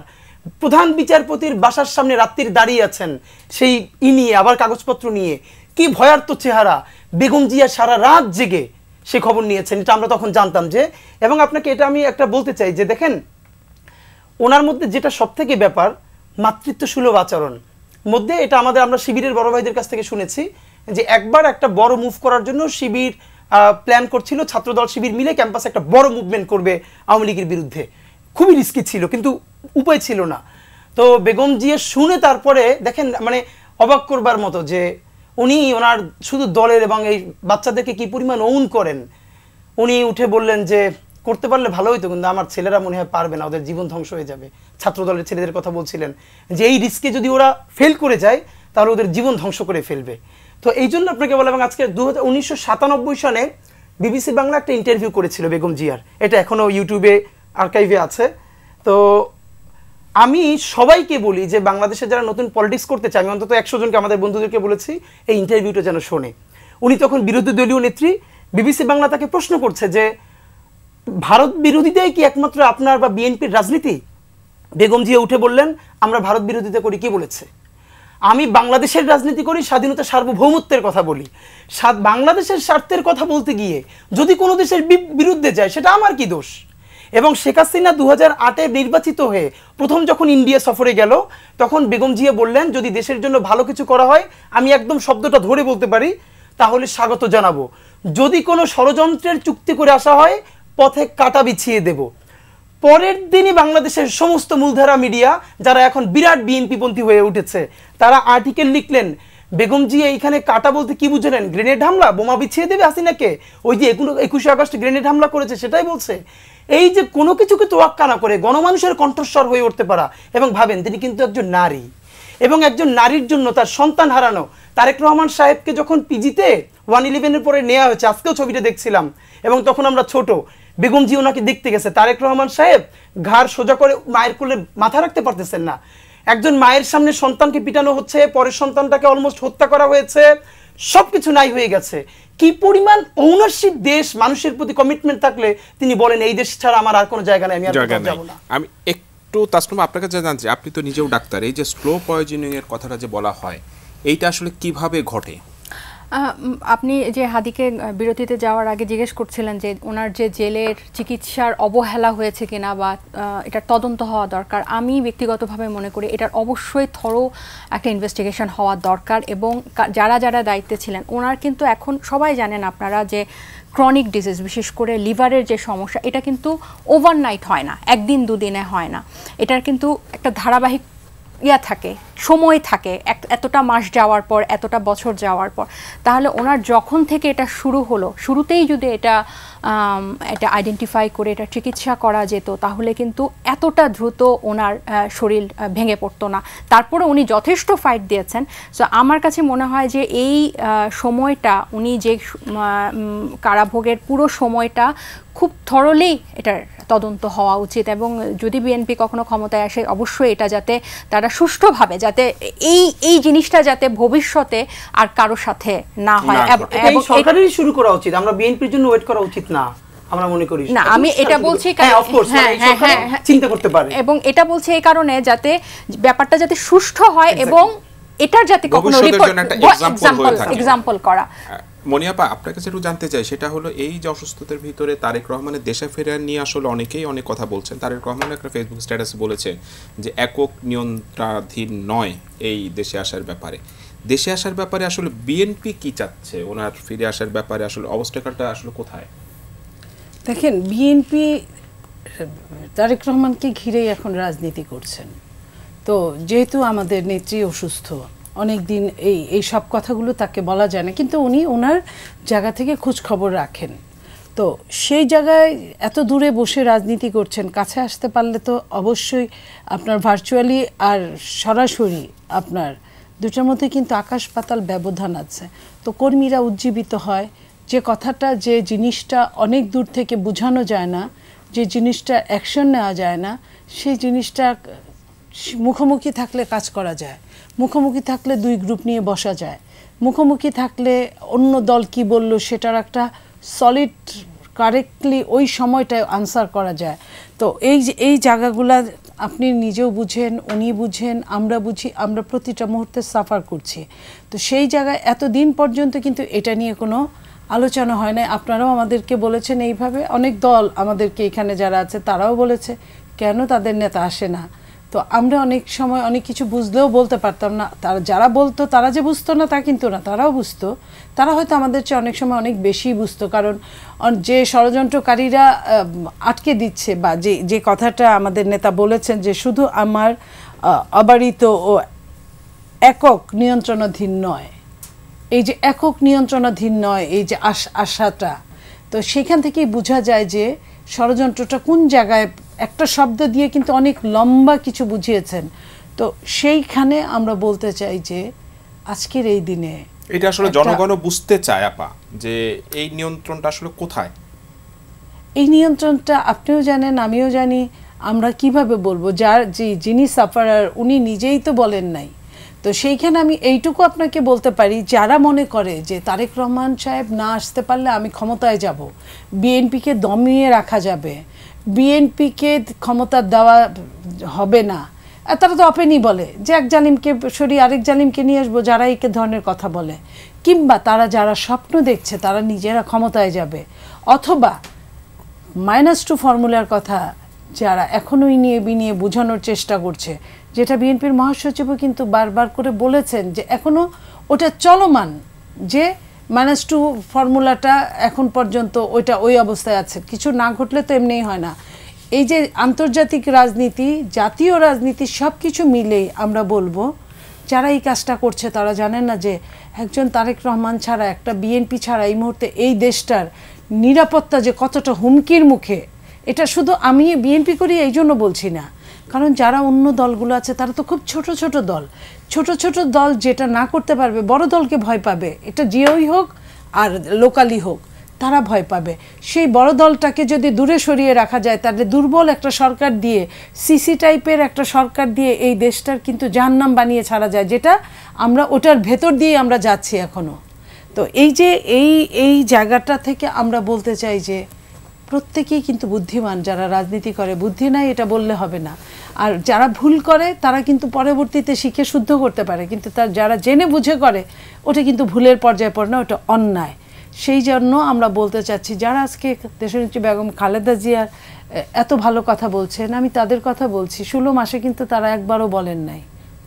প্রধান বিচারপতির বাসার সামনে রাত্রির দাঁড়িয়ে আছেন, সেই নিয়ে আবার কাগজপত্র নিয়ে। কি ভয়ার্ত চেহারা! বেগম জিয়া সারা রাত জেগে সে খবর নিয়েছেন, এটা আমরা তখন জানতাম যে। এবং আপনাকে এটা আমি একটা বলতে চাই যে দেখেন ওনার মধ্যে যেটা সবথেকে ব্যাপার, মাতৃত্ব সুলভ আচরণ মধ্যে, এটা আমরা শিবিরের বড় ভাইদের কাছ থেকে শুনেছি যে একবার একটা বড় মুভ করার জন্য শিবির প্ল্যান করছিল, ছাত্রদল শিবির মিলে ক্যাম্পাসে একটা বড় মুভমেন্ট করবে আওয়ামী লীগের বিরুদ্ধে। খুবই রিস্কি ছিল, কিন্তু উপায় ছিল না। তো বেগম জিয়া শুনে তারপরে দেখেন মানে অবাক করবার মতো যে উনি ওনার শুধু দলের এবং এই বাচ্চাদেরকে কি পরিমাণ ওন করেন। উনি উঠে বললেন যে করতে পারলে ভালো হইতো, কিন্তু আমার ছেলেরা মনে হয় পারবে না, ওদের জীবন ধ্বংস হয়ে যাবে। ছাত্রদলের ছেলেদের কথা বলছিলেন যে এই রিস্কে যদি ওরা ফেল করে যায় তাহলে ওদের জীবন ধ্বংস করে ফেলবে। তো এই জন্য আপনাকে বলা, এবং আজকে 1997 সালে বিবিসি বাংলা একটা ইন্টারভিউ করেছিল বেগম জিয়ার, এটা এখনও ইউটিউবে আর্কাইভে আছে। তো আমি সবাইকে বলি যে বাংলাদেশে যারা নতুন পলিটিক্স করতে চায়, আমি অন্তত 100 জনকে আমাদের বন্ধুদেরকে বলেছি এই ইন্টারভিউটা যেন শোনে। উনি তখন বিরোধী দলীয় নেত্রী, বিবিসি বাংলা তাকে প্রশ্ন করছে যে ভারত বিরোধিতাই কি একমাত্র আপনার বা বিএনপির রাজনীতি? বেগম জিয়া উঠে বললেন আমরা ভারত বিরোধিতা করি, কি বলেছে? আমি বাংলাদেশের রাজনীতি করি, স্বাধীনতা সার্বভৌমত্বের কথা বলি। বাংলাদেশের স্বার্থের কথা বলতে গিয়ে যদি কোনো দেশের বিরুদ্ধে যায় সেটা আমার কি দোষ? এবং শেখ হাসিনা 2008-এ নির্বাচিত হয়ে প্রথম যখন ইন্ডিয়া সফরে গেল তখন বেগম জিয়া বললেন যদি দেশের জন্য ভালো কিছু করা হয়, আমি একদম শব্দটা ধরে বলতে পারি, তাহলে স্বাগত জানাবো। যদি কোনো ষড়যন্ত্রের চুক্তি করে আসা হয় পথে কাঁটা বিছিয়ে দেব। পরের দিনই বাংলাদেশের সমস্ত মূলধারা মিডিয়া যারা এখন বিরাট বিএনপিপন্থী হয়ে উঠেছে তারা আর্টিকেল লিখলেন বেগম জিয়া এইখানে কাটা বলতে কি বুঝলেন? গ্রেনেড হামলা, বোমা বিছিয়ে দেবে হাসিনাকে, ওই যে 21শে আগস্ট গ্রেনেড হামলা করেছে সেটাই বলছে। এই যে কোনো কিছুকে তোয়াক্কা না করে গণমানুষের কণ্ঠস্বর হয়ে উঠতে পারা, এবং ভাবেন তিনি কিন্তু একজন নারী, এবং একজন নারীর জন্য তার সন্তান হারানো। তারেক রহমান সাহেবকে যখন পিজিতে 111-এর পরে নেওয়া হয়েছে, আজকেও ছবিটা দেখছিলাম, এবং তখন আমরা ছোট, বেগম জি ওনাকে দেখতে গেছে, তারেক রহমান সাহেব ঘাড় সোজা করে মায়ের কোলে মাথা রাখতে পারতেছেন না। একজন মায়ের সামনে সন্তানকে পিটানো হচ্ছে, পরের সন্তানটাকে অলমোস্ট হত্যা করা হয়েছে, সবকিছু নাই হয়ে গেছে। কি পরিমাণ ওনারশিপ দেশ, মানুষের প্রতি কমিটমেন্ট থাকলে তিনি বলেন এই দেশ ছাড়া আমার আর কোনো জায়গা নাই, আমি আর কোথাও যাব না। আমি একটু তাসনুমা আপনার কাছে জানছি, আপনি তো নিজেও ডাক্তার, এই যে স্লো পয়জনিং এর কথাটা যে বলা হয় এইটা আসলে কিভাবে ঘটে? আপনি যে হাদিকে বিরতিতে যাওয়ার আগে জিজ্ঞেস করছিলেন যে ওনার যে জেলের চিকিৎসার অবহেলা হয়েছে কিনা বা এটার তদন্ত হওয়া দরকার, আমি ব্যক্তিগতভাবে মনে করি এটার অবশ্যই থরো একটা ইনভেস্টিগেশন হওয়া দরকার। এবং যারা যারা দায়িত্বে ছিলেন, ওনার কিন্তু এখন সবাই জানেন আপনারা যে ক্রনিক ডিজিজ, বিশেষ করে লিভারের যে সমস্যা, এটা কিন্তু ওভারনাইট হয় না, একদিন দুদিনে হয় না, এটার কিন্তু একটা ধারাবাহিক থাকে, সময় থাকে, এতটা মাস যাওয়ার পর, এতটা বছর যাওয়ার পর। তাহলে ওনার যখন থেকে এটা শুরু হলো, শুরুতেই যদি এটা আইডেন্টিফাই করে এটা চিকিৎসা করা যেত, তাহলে কিন্তু এতটা দ্রুত ওনার শরীর ভেঙে পড়তো না। তারপরে উনি যথেষ্ট ফাইট দিয়েছেন। সো আমার কাছে মনে হয় যে এই সময়টা, উনি যে কারাভোগের পুরো সময়টা খুব থরলি এটার তদন্ত হওয়া উচিত। এবং যদি বিএনপি কখনো ক্ষমতায় আসে, অবশ্যই এটা যাতে তারা সুষ্ঠুভাবে, যাতে এই জিনিসটা যাতে ভবিষ্যতে আর কারো সাথে না হয়। এবং সরকারেরই শুরু করা উচিত, আমরা বিএনপির জন্য ওয়েট করা উচিত না, আমরা মনে করি না। আমি এটা বলছি চিন্তা করতে পারে, এবং এটা বলছি এই কারণে যাতে ব্যাপারটা যাতে সুষ্ঠু হয় এবং এটার যাতে কখনো এক্সাম্পল করা। মনিয়াপা, আপনার কাছে একটু জানতে চাই, সেটা হলো এই যে অসুস্থতার ভিতরে তারেক রহমানের দেশে ফেরা নিয়ে আসলে অনেকেই অনেক কথা বলছেন। তারেক রহমান একটা ফেসবুক স্ট্যাটাসে বলেছেন যে একক নিয়ন্ত্রণাধীন নয় এই দেশে আসার ব্যাপারে। দেশে আসার ব্যাপারে আসলে বিএনপি কি চাচ্ছে, ওনার ফিরে আসার ব্যাপারে আসলে অবস্থাটা আসলে কোথায়? দেখেন, বিএনপি তারেক রহমানকে ঘিরেই এখন রাজনীতি করছেন। তো যেহেতু আমাদের নেত্রী অসুস্থ, অনেক দিন এই সব কথাগুলো তাকে বলা যায় না, কিন্তু উনি ওনার জায়গা থেকে খোঁজ খবর রাখেন। তো সেই জায়গায় এত দূরে বসে রাজনীতি করছেন, কাছে আসতে পারলে তো অবশ্যই আপনার ভার্চুয়ালি আর সরাসরি আপনার দুটার মধ্যে কিন্তু আকাশ পাতাল ব্যবধান আছে। তো কর্মীরা উজ্জীবিত হয়, যে কথাটা, যে জিনিসটা অনেক দূর থেকে বোঝানো যায় না, যে জিনিসটা অ্যাকশন নেওয়া যায় না, সেই জিনিসটা মুখোমুখি থাকলে কাজ করা যায়, মুখোমুখি থাকলে দুই গ্রুপ নিয়ে বসা যায়, মুখোমুখি থাকলে অন্য দল কি বলল সেটার একটা সলিড কারেক্টলি ওই সময়টায় আনসার করা যায়। তো এই জায়গাগুলা আপনি নিজেও বুঝেন, উনি বুঝেন, আমরা বুঝি, আমরা প্রতিটা মুহূর্তে সাফার করছি। তো সেই জায়গায় এতদিন পর্যন্ত কিন্তু এটা নিয়ে কোনো আলোচনা হয় না। আপনারাও আমাদেরকে বলেছেন এইভাবে, অনেক দল আমাদেরকে এখানে যারা আছে তারাও বলেছে কেন তাদের নেতা আসে না। তো আমরা অনেক সময় অনেক কিছু বুঝলেও বলতে পারতাম না। তারা যারা বলতো, তারা যে বুঝতো না তা কিন্তু না, তারাও বুঝতো। তারা হয়তো আমাদের চেয়ে অনেক সময় অনেক বেশি বুঝতো, কারণ যে ষড়যন্ত্রকারীরা আটকে দিচ্ছে, বা যে কথাটা আমাদের নেতা বলেছেন যে শুধু আমার অবারিত ও একক নিয়ন্ত্রণাধীন নয়, এই যে একক নিয়ন্ত্রণাধীন নয়, এই যে আশাটা, তো সেখান থেকেই বোঝা যায় যে ষড়যন্ত্রটা কোন জায়গায়, একটা শব্দ দিয়ে কিন্তু অনেক লম্বা কিছু বুঝিয়েছেন। তো সেইখানে আমরা বলতে চাই যে আজকের এই দিনে এটা আসলে জনগণও বুঝতে চায় আপা, যে এই নিয়ন্ত্রণটা আসলে কোথায়। এই নিয়ন্ত্রণটা আপনিও জানেন, আমিও জানি, আমরা কিভাবে বলবো, যিনি সাফারার উনি নিজেই তো বলেন নাই। তো সেইখানে আমি এইটুকু আপনাকে বলতে পারি, যারা মনে করে যে তারেক রহমান সাহেব না আসতে পারলে আমি ক্ষমতায় যাব, বিএনপিকে দমিয়ে রাখা যাবে, বিএনপিকে ক্ষমতা দেওয়া হবে না, তারা তো ওপেনই বলে যে এক জালিমকে সরিয়ে আরেক জালিমকে নিয়ে আসবো, যারা এই ধরনের কথা বলে, কিংবা তারা যারা স্বপ্ন দেখছে তারা নিজেরা ক্ষমতায় যাবে, অথবা -2 ফর্মুলার কথা যারা এখনও নিয়ে বোঝানোর চেষ্টা করছে, যেটা বিএনপির মহাসচিবও কিন্তু বারবার করে বলেছেন যে এখনও ওটা চলমান, যে -2 ফর্মুলাটা এখন পর্যন্ত ওই অবস্থায় আছে, কিছু না ঘটলে তো এমনিই হয় না। এই যে আন্তর্জাতিক রাজনীতি, জাতীয় রাজনীতি, সব কিছু মিলেই আমরা বলবো যারা এই কাজটা করছে তারা জানেন না যে একজন তারেক রহমান ছাড়া, একটা বিএনপি ছাড়া এই মুহূর্তে এই দেশটার নিরাপত্তা যে কতটা হুমকির মুখে। এটা শুধু আমি বিএনপি করি এই জন্য বলছি না, কারণ যারা অন্য দলগুলো আছে তারা তো খুব ছোট ছোট দল যেটা না করতে পারবে, বড় দলকে ভয় পাবে, এটা জিওই হোক আর লোকালি হোক, তারা ভয় পাবে। সেই বড় দলটাকে যদি দূরে সরিয়ে রাখা যায়, তাহলে দুর্বল একটা সরকার দিয়ে, সিসি টাইপের একটা সরকার দিয়ে এই দেশটার কিন্তু জাহান্নাম বানিয়ে ছাড়া যায়, যেটা আমরা ওটার ভেতর দিয়ে আমরা যাচ্ছি এখনো। তো এই যে এই জায়গাটা থেকে আমরা বলতে চাই যে প্রত্যেকেই কিন্তু বুদ্ধিমান, যারা রাজনীতি করে। বুদ্ধি নাই এটা বললে হবে না। আর যারা ভুল করে তারা কিন্তু পরবর্তীতে শিখে শুদ্ধ করতে পারে, কিন্তু তার যারা জেনে বুঝে করে ওটা কিন্তু ভুলের পর্যায়ে পড়ে না, ওটা অন্যায়। সেই জন্য আমরা বলতে চাচ্ছি, যারা আজকে দেশনেত্রী বেগম খালেদা জিয়ার এত ভালো কথা বলছেন, আমি তাদের কথা বলছি। 16 মাসে কিন্তু তারা একবারও বলেন নাই,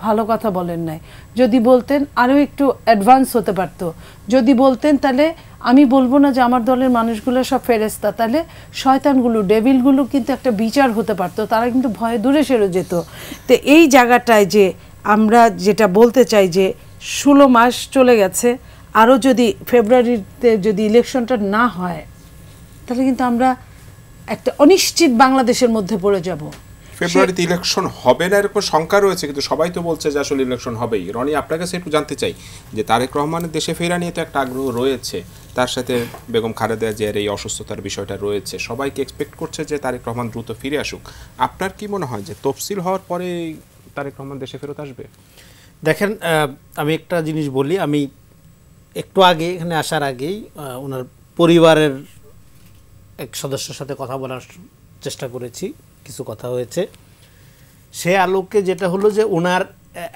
ভালো কথা বলেন নাই। যদি বলতেন আরও একটু অ্যাডভান্স হতে পারতো। যদি বলতেন তাহলে আমি বলবো না যে আমার দলের মানুষগুলো সব ফেরেস্তা, তাহলে শয়তানগুলো, ডেভিলগুলো কিন্তু একটা বিচার হতে পারতো, তারা কিন্তু ভয়ে দূরে সরে যেত। তো এই জায়গাটায় যে আমরা যেটা বলতে চাই যে 16 মাস চলে গেছে, আরও যদি ফেব্রুয়ারিতে যদি ইলেকশনটা না হয় তাহলে কিন্তু আমরা একটা অনিশ্চিত বাংলাদেশের মধ্যে পড়ে যাব। ফেব্রুয়ারিতে ইলেকশন হবে না এরকম শঙ্কা রয়েছে, কিন্তু সবাই তো বলছে যে আসলে ইলেকশন হবেই। রনি, আপনার কাছে একটু জানতে চাই যে তারেক রহমানের দেশে ফেরা নিয়ে তো একটা আগ্রহ রয়েছে, তার সাথে বেগম খালেদা জিয়ার এই অসুস্থতার বিষয়টা রয়েছে, সবাইকে এক্সপেক্ট করছে যে তারেক রহমান দ্রুত ফিরে আসুক। আপনার কি মনে হয় যে তফসিল হওয়ার পরে তারেক রহমান দেশে ফেরত আসবে? দেখেন, আমি একটা জিনিস বলি। আমি একটু আগে এখানে আসার আগেই ওনার পরিবারের এক সদস্যের সাথে কথা বলার চেষ্টা করেছি, কিছু কথা হয়েছে। সে আলোকে যেটা হলো যে ওনার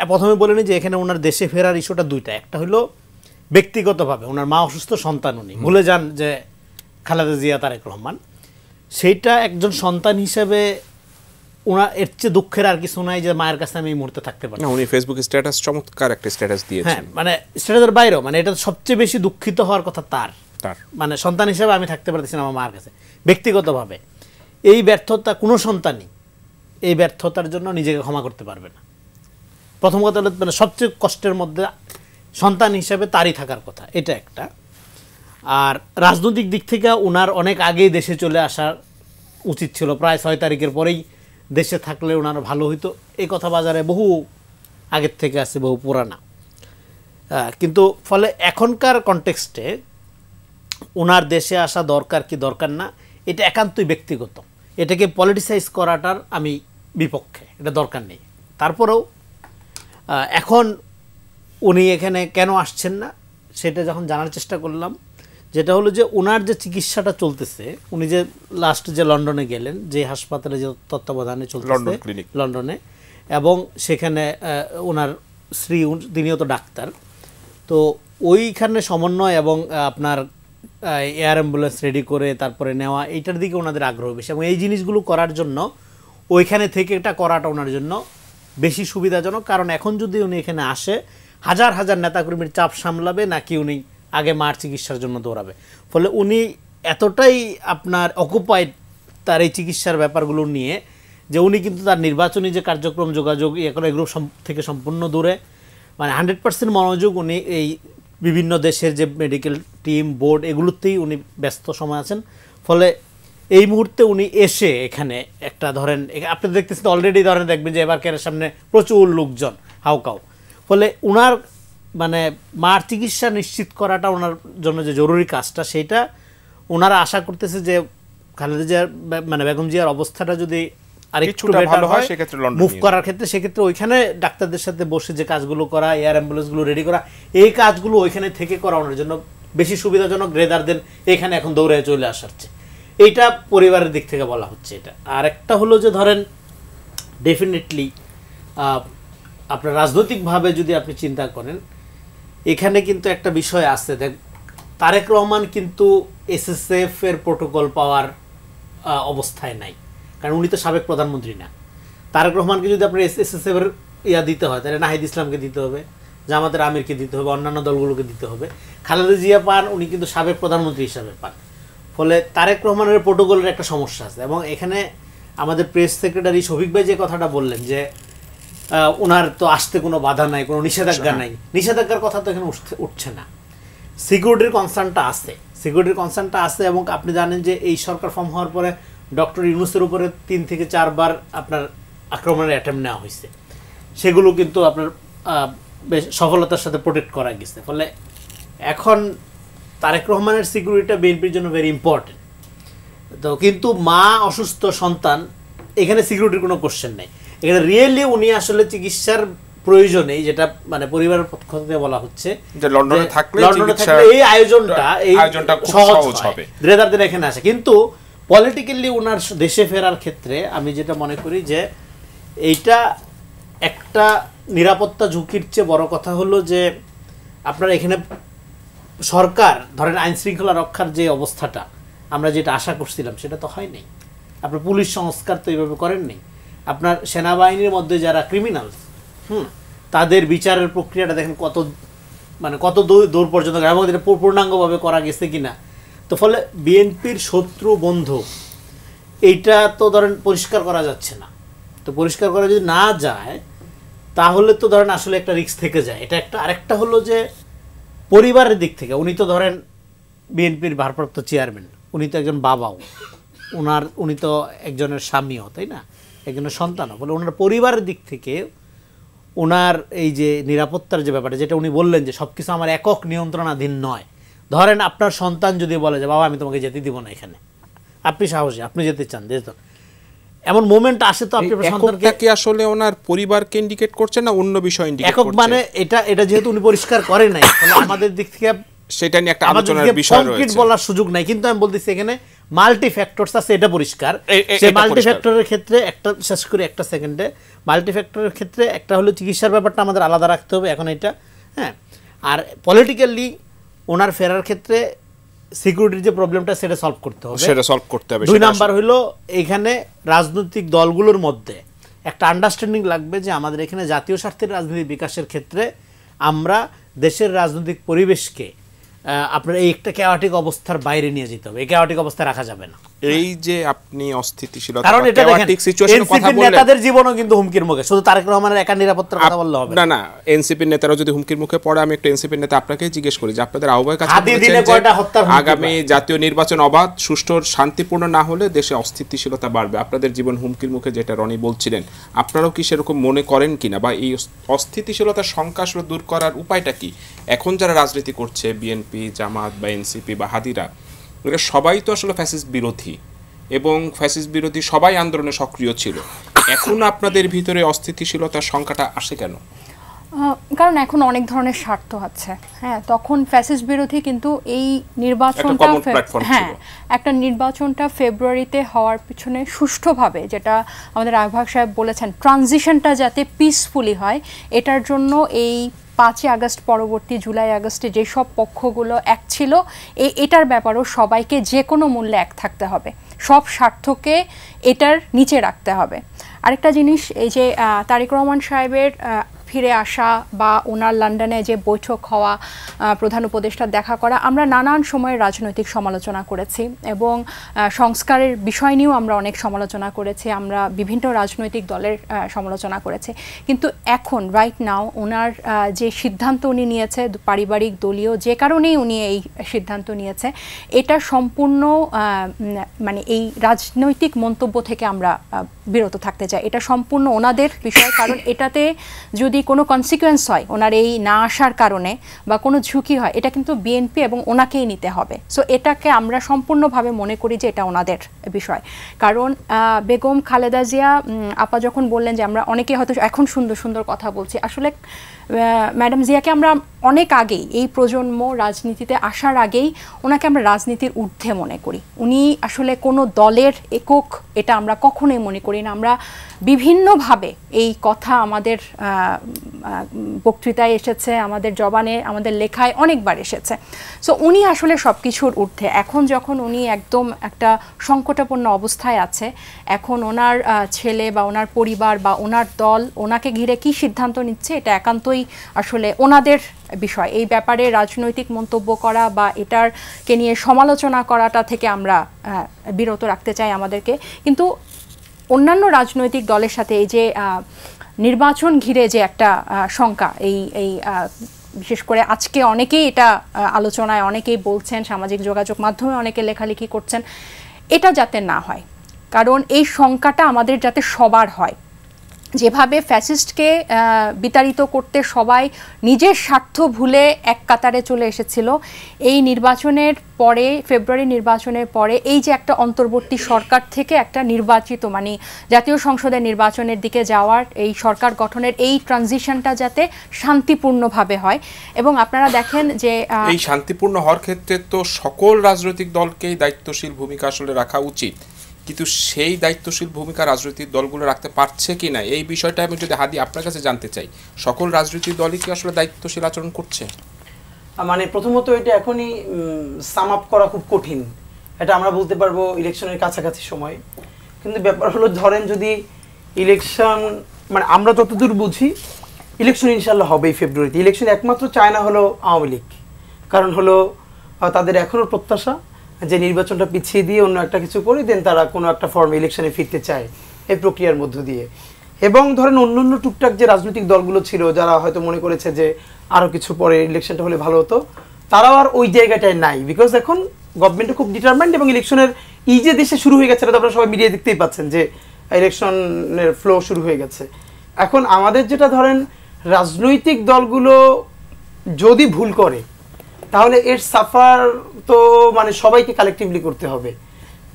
প্রথমে বলেনি যে এখানে ওনার দেশে ফেরার ইস্যুটা দুইটা। একটা হলো ব্যক্তিগতভাবে ওনার মা অসুস্থ, সন্তান উনি ভুলে যান যে খালেদা জিয়া তারেক রহমান। সেইটা একজন সন্তান হিসেবে ওনার এর চেয়ে দুঃখের আর কিছু নাই যে মায়ের কাছে আমি এই মুহূর্তে থাকতে পারি না। উনি ফেসবুক স্ট্যাটাস চমৎকার একটা স্ট্যাটাস দিয়েছেন, মানে স্ট্যাটাসের বাইরেও, মানে এটা সবচেয়ে বেশি দুঃখিত হওয়ার কথা তার, মানে সন্তান হিসেবে আমি থাকতে পারতেছি না আমার মায়ের কাছে। ব্যক্তিগতভাবে এই ব্যর্থতা কোনো সন্তানই এই ব্যর্থতার জন্য নিজেকে ক্ষমা করতে পারবে না। প্রথম কথা হলো মানে সবচেয়ে কষ্টের মধ্যে সন্তান হিসেবে তারই থাকার কথা, এটা একটা। আর রাজনৈতিক দিক থেকে ওনার অনেক আগেই দেশে চলে আসা উচিত ছিল, প্রায় 6 তারিখের পরেই দেশে থাকলে ওনার ভালো হইতো। এই কথা বাজারে বহু আগের থেকে আছে, বহু পুরানা। কিন্তু ফলে এখনকার কনটেক্সটে ওনার দেশে আসা দরকার কি দরকার না, এটা একান্তই ব্যক্তিগত। এটাকে পলিটিসাইজ করাটার আমি বিপক্ষে, এটা দরকার নেই। তারপরেও এখন উনি এখানে কেন আসছেন না সেটা যখন জানার চেষ্টা করলাম, যেটা হলো যে ওনার যে চিকিৎসাটা চলতেছে, উনি যে লাস্ট যে লন্ডনে গেলেন, যে হাসপাতালে যে তত্ত্বাবধানে চলতেছে লন্ডনে, এবং সেখানে ওনার স্ত্রী, তিনিও তো ডাক্তার, তো ওইখানে সমন্বয় এবং আপনার এয়ার অ্যাম্বুলেন্স রেডি করে তারপরে নেওয়া, এইটার দিকে ওনাদের আগ্রহ বেশি। এবং এই জিনিসগুলো করার জন্য ওইখানে থেকে এটা করাটা ওনার জন্য বেশি সুবিধাজনক। কারণ এখন যদি উনি এখানে আসে, হাজার হাজার নেতাকর্মীর চাপ সামলাবে, নাকি উনি আগে মার চিকিৎসার জন্য দৌড়াবে। ফলে উনি এতটাই আপনার অকুপাইড তার এই চিকিৎসার ব্যাপারগুলো নিয়ে, যে উনি কিন্তু তার নির্বাচনী যে কার্যক্রম, যোগাযোগ, এগুলো থেকে সম্পূর্ণ দূরে, মানে 100% মনোযোগ উনি এই বিভিন্ন দেশের যে মেডিকেল টিম, বোর্ড, এগুলোতেই উনি ব্যস্ত সময় আছেন। ফলে এই মুহূর্তে উনি এসে এখানে একটা ধরেন, আপনি দেখতেছেন অলরেডি ধরেন দেখবেন যে এবার কেয়ারের সামনে প্রচুর লোকজন, হাউকাউ। ফলে উনার মানে মার চিকিৎসা নিশ্চিত করাটা ওনার জন্য যে জরুরি কাজটা, সেইটা ওনারা আশা করতেছে যে খালেদা জিয়ার মানে বেগম জিয়ার অবস্থাটা যদি আরেকটু বেটার হয় মুভ করার ক্ষেত্রে, সেক্ষেত্রে ওইখানে ডাক্তারদের সাথে বসে যে কাজগুলো করা, এয়ার অ্যাম্বুলেন্সগুলো রেডি করা, এই কাজগুলো ওইখানে থেকে করা ওনার জন্য বেশি সুবিধাজনক রেদার দেন এখানে এখন দৌড়ে চলে আসার চেয়ে। এইটা পরিবারের দিক থেকে বলা হচ্ছে এটা। আর একটা হলো যে ধরেন ডেফিনেটলি আপনার রাজনৈতিকভাবে যদি আপনি চিন্তা করেন, এখানে কিন্তু একটা বিষয় আছে, দেখ তারেক রহমান কিন্তু এসএসএফ এর প্রোটোকল পাওয়ার অবস্থায় নাই, কারণ উনি তো সাবেক প্রধানমন্ত্রী না। তারেক রহমানকে যদি আপনার এসএসএফ এর দিতে হয়, তাহলে নাহিদ ইসলামকে দিতে হবে, জামাতের আমিরকে দিতে হবে, অন্যান্য দলগুলোকে দিতে হবে। খালেদা জিয়া পান, উনি কিন্তু সাবেক প্রধানমন্ত্রী হিসাবে পান। ফলে তারেক রহমানের প্রোটোকলের একটা সমস্যা আছে। এবং এখানে আমাদের প্রেস সেক্রেটারি শফিক ভাই যে কথাটা বললেন যে ওনার তো আসতে কোনো বাধা নাই, কোনো নিষেধাজ্ঞা নাই, নিষেধাজ্ঞার কথা তো এখানে উঠছে না। সিকিউরিটির কনসার্নটা আছে, সিকিউরিটির কনসার্নটা আছে। এবং আপনি জানেন যে এই সরকার ফর্ম হওয়ার পরে ডক্টর ইউনূসের উপরে 3 থেকে 4 বার আপনার আক্রমণের অ্যাটেম্প নেওয়া হয়েছে, সেগুলো কিন্তু আপনার বেশ সফলতার সাথে প্রোটেক্ট করা গেছে। ফলে এখন তারেক রহমানের সিকিউরিটিটা বিএনপির জন্য ভেরি ইম্পর্টেন্ট। তো কিন্তু মা অসুস্থ, সন্তান, এখানে সিকিউরিটির কোনো কোশ্চেন নেই। এখানে রিয়েলি উনি আসলে চিকিৎসার প্রয়োজনে, যেটা মানে পরিবারের পক্ষ থেকে বলা হচ্ছে যে লন্ডনে থাকলে এই আয়োজনটা সহজ হবে, রেদার দিন এখানে আসে। কিন্তু পলিটিক্যালি ওনার দেশে ফেরার ক্ষেত্রে আমি যেটা মনে করি যে এইটা একটা নিরাপত্তা ঝুঁকির চেয়ে বড় কথা হলো যে আপনার এখানে সরকার ধরেন আইন শৃঙ্খলা রক্ষার যে অবস্থাটা আমরা যেটা আশা করছিলাম সেটা তো হয় নাই। আপনার পুলিশ সংস্কার তো এইভাবে করেন নাই। আপনার সেনাবাহিনীর মধ্যে যারা ক্রিমিনাল তাদের বিচারের প্রক্রিয়াটা দেখেন কত দূর পর্যন্ত এবং এটা পূর্ণাঙ্গভাবে করা গেছে কিনা। তো ফলে বিএনপির শত্রু বন্ধু এইটা তো ধরেন পরিষ্কার করা যাচ্ছে না। তো পরিষ্কার করা যদি না যায় তাহলে তো ধরেন আসলে একটা রিস্ক থেকে যায়। এটা একটা। আরেকটা হলো যে পরিবারের দিক থেকে উনি তো ধরেন বিএনপির ভারপ্রাপ্ত চেয়ারম্যান, উনি তো একজন বাবাও, উনি তো একজনের স্বামীও, তাই না, একজনের সন্তানও। বলে ওনার পরিবারের দিক থেকে ওনার এই যে নিরাপত্তার যে ব্যাপারটা যেটা উনি বললেন যে সবকিছু আমার একক নিয়ন্ত্রণাধীন নয়। ধরেন আপনার সন্তান যদি বলে যে বাবা আমি তোমাকে যেতে দিব না এখানে, আপনি সাহসী, আপনি যেতে চান, যেতে এমন মোমেন্ট আসে তো আপনি আপনার সন্তানকে কি আসলে ওনার পরিবারকে ইন্ডিকেট করছেন না অন্য বিষয় ইন্ডিকেট করছেন? একক মানে এটা যেহেতু উনি পরিষ্কার করে নাই তাহলে আমাদের দিক থেকে সেটা নিয়ে একটা আলোচনার বিষয় রয়েছে, বলার সুযোগ নাই। কিন্তু আমি বলতেছি এখানে মাল্টি ফ্যাক্টরস আছে, এটা পরিষ্কার। সেই মাল্টি ফ্যাক্টরের ক্ষেত্রে একটা শেষ করে একটা সেকেন্ডে, মাল্টি ফ্যাক্টরের ক্ষেত্রে একটা হলো চিকিৎসার ব্যাপারটা আমাদের আলাদা রাখতে হবে এখন এটা, হ্যাঁ। আর পলিটিক্যালি ওনার ফেরার ক্ষেত্রে সিকিউরিটির যে প্রবলেমটা সেটা সলভ করতে হবে, সেটা সলভ করতে হবে। 2 নাম্বার হলো এইখানে রাজনৈতিক দলগুলোর মধ্যে একটা আন্ডারস্ট্যান্ডিং লাগবে যে আমাদের এখানে জাতীয় স্বার্থের রাজনীতি বিকাশের ক্ষেত্রে আমরা দেশের রাজনৈতিক পরিবেশকে আপনার এই একটা ক্যাওয়াটিক অবস্থার বাইরে নিয়ে যেতে হবে। এই ক্যাওয়াটিক অবস্থায় রাখা যাবে না। এই যে আপনি অস্থিতিশীলতা, কারণ এটা দেখেন এনসিপির নেতাদের জীবনও কিন্তু হুমকির মুখে, শুধু তারেক রহমানের একা নিরাপত্তার কথা বললে হবে না। এনসিপির নেতারাও যদি হুমকির মুখে পড়ে, আমি একটা এনসিপির নেতা আপনাকে জিজ্ঞেস করি যে আপনাদের আহ্বায়ক আগামী জাতীয় নির্বাচন অবাধ, সুষ্ঠু, শান্তিপূর্ণ না হলে দেশে অস্থিতিশীলতা বাড়বে, আপনাদের জীবন হুমকির মুখে, যেটা রনি বলছিলেন, আপনারাও কি সেরকম মনে করেন কিনা? বা এই অস্থিতিশীলতার শঙ্কা আসলে দূর করার উপায়টা কি? এখন যারা রাজনীতি করছে, বিএনপি, জামাত বা এনসিপি বা হাদিরা, এরা সবাই তো আসলে ফ্যাসিস্ট বিরোধী এবং ফ্যাসিস্ট বিরোধী সবাই আন্দোলনে সক্রিয় ছিল। এখন আপনাদের ভিতরে অস্থিতিশীলতার সংখ্যাটা আসে কেন? কারণ এখন অনেক ধরনের স্বার্থ আছে। হ্যাঁ, তখন ফ্যাসিস্ট বিরোধী কিন্তু এই নির্বাচনটা, হ্যাঁ, একটা নির্বাচনটা ফেব্রুয়ারিতে হওয়ার পিছনে সুষ্ঠুভাবে, যেটা আমাদের আহ্বায়ক সাহেব বলেছেন, ট্রানজিশনটা যাতে পিসফুলি হয়, এটার জন্য এই 5ই আগস্ট পরবর্তী জুলাই আগস্টে যেসব পক্ষগুলো এক ছিল, এটার ব্যাপারেও সবাইকে যে কোনো মূল্যে এক থাকতে হবে, সব স্বার্থকে এটার নিচে রাখতে হবে। আরেকটা জিনিস, এই যে তারেক রহমান সাহেবের ফিরে আসা বা ওনার লন্ডনে যে বৈঠক হওয়া, প্রধান উপদেষ্টার দেখা করা, আমরা নানান সময়ে রাজনৈতিক সমালোচনা করেছি এবং সংস্কারের বিষয় নিয়েও আমরা অনেক সমালোচনা করেছি, আমরা বিভিন্ন রাজনৈতিক দলের সমালোচনা করেছি। কিন্তু এখন রাইট নাও ওনার যে সিদ্ধান্ত উনি নিয়েছে, পারিবারিক দলীয় যে কারণেই উনি এই সিদ্ধান্ত নিয়েছে, এটা সম্পূর্ণ মানে এই রাজনৈতিক মন্তব্য থেকে আমরা বিরত থাকতে চাই। এটা সম্পূর্ণ ওনাদের বিষয়, কারণ এটাতে যদি কোনো কনসিকুয়েন্স হয় ওনার এই না আসার কারণে বা কোনো ঝুঁকি হয়, এটা কিন্তু বিএনপি এবং ওনাকেই নিতে হবে। সো এটাকে আমরা সম্পূর্ণভাবে মনে করি যে এটা ওনাদের বিষয়। কারণ বেগম খালেদা জিয়া আপা যখন বললেন যে আমরা অনেকে হয়তো এখন সুন্দর সুন্দর কথা বলছি, আসলে ম্যাডাম জিয়াকে আমরা অনেক আগেই, এই প্রজন্ম রাজনীতিতে আসার আগেই ওনাকে আমরা রাজনীতির ঊর্ধ্বে মনে করি। উনি আসলে কোনো দলের একক এটা আমরা কখনোই মনে করি না। আমরা বিভিন্নভাবে এই কথা আমাদের বক্তৃতায় এসেছে, আমাদের জবানে, আমাদের লেখায় অনেকবার এসেছে। সো উনি আসলে সব কিছুর ঊর্ধ্বে। এখন যখন উনি একদম একটা সংকটাপন্ন অবস্থায় আছে, এখন ওনার ছেলে বা ওনার পরিবার বা ওনার দল ওনাকে ঘিরে কি সিদ্ধান্ত নিচ্ছে, এটা একান্তই আসলে ওনাদের বিষয়। এই ব্যাপারে রাজনৈতিক মন্তব্য করা বা এটারকে নিয়ে সমালোচনা করাটা থেকে আমরা বিরত রাখতে চাই আমাদেরকে। কিন্তু অন্যান্য রাজনৈতিক দলের সাথে এই যে নির্বাচন ঘিরে যে একটা শঙ্কা, এই বিশেষ করে আজকে অনেকেই এটা আলোচনায়, অনেকেই বলছেন, সামাজিক যোগাযোগ মাধ্যমে অনেকে লেখালেখি করছেন, এটা যাতে না হয়। কারণ এই শঙ্কাটা আমাদের যাতে সবার হয়, যেভাবে ফ্যাসিস্টকে বিতাড়িত করতে সবাই নিজের স্বার্থ ভুলে এক কাতারে চলে এসেছিল, এই নির্বাচনের পরে, ফেব্রুয়ারি নির্বাচনের পরে এই যে একটা অন্তর্বর্তী সরকার থেকে একটা নির্বাচিত মানে জাতীয় সংসদের নির্বাচনের দিকে যাওয়ার এই সরকার গঠনের এই ট্রানজিশনটা যাতে শান্তিপূর্ণভাবে হয়। এবং আপনারা দেখেন যে এই শান্তিপূর্ণ হওয়ার ক্ষেত্রে তো সকল রাজনৈতিক দলকেই দায়িত্বশীল ভূমিকা আসলে রাখা উচিত, কিন্তু সেই দায়িত্বশীল ভূমিকা রাজনৈতিক দলগুলো রাখতে পারছে কি না, এই বিষয়টা আমি যদি হাদি আপনার কাছে জানতে চাই। সকল রাজনৈতিক দলই কি আসলে দায়িত্বশীল আচরণ করছে? মানে প্রথমত এটা এখনই সাম আপ করা খুব কঠিন, এটা আমরা বলতে পারবো ইলেকশনের কাছাকাছি সময়। কিন্তু ব্যাপার হলো ধরেন যদি ইলেকশন মানে আমরা যতদূর বুঝি ইলেকশন ইনশাল্লাহ হবেই ফেব্রুয়ারিতে। ইলেকশন একমাত্র চায় না হলো আওয়ামী লীগ, কারণ হলো তাদের এখনও প্রত্যাশা যে নির্বাচনটা পিছিয়ে দিয়ে অন্য একটা কিছু করে দেন তারা কোনো একটা ফর্মে ইলেকশনে ফিরতে চায় এই প্রক্রিয়ার মধ্য দিয়ে। এবং ধরেন অন্য টুকটাক যে রাজনৈতিক দলগুলো ছিল যারা হয়তো মনে করেছে যে আরও কিছু পরে ইলেকশনটা হলে ভালো হতো, তারাও আর ওই জায়গাটায় নাই, বিকজ এখন গভর্নমেন্টও খুব ডিটারমাইন্ড এবং ইলেকশনের এই যে দেশে শুরু হয়ে গেছে, এটা তো আপনারা সবাই মিডিয়া দেখতেই পাচ্ছেন যে ইলেকশনের ফ্লো শুরু হয়ে গেছে। এখন আমাদের যেটা ধরেন রাজনৈতিক দলগুলো যদি ভুল করে তাহলে এর সাফার তো মানে সবাইকে কালেকটিভলি করতে হবে।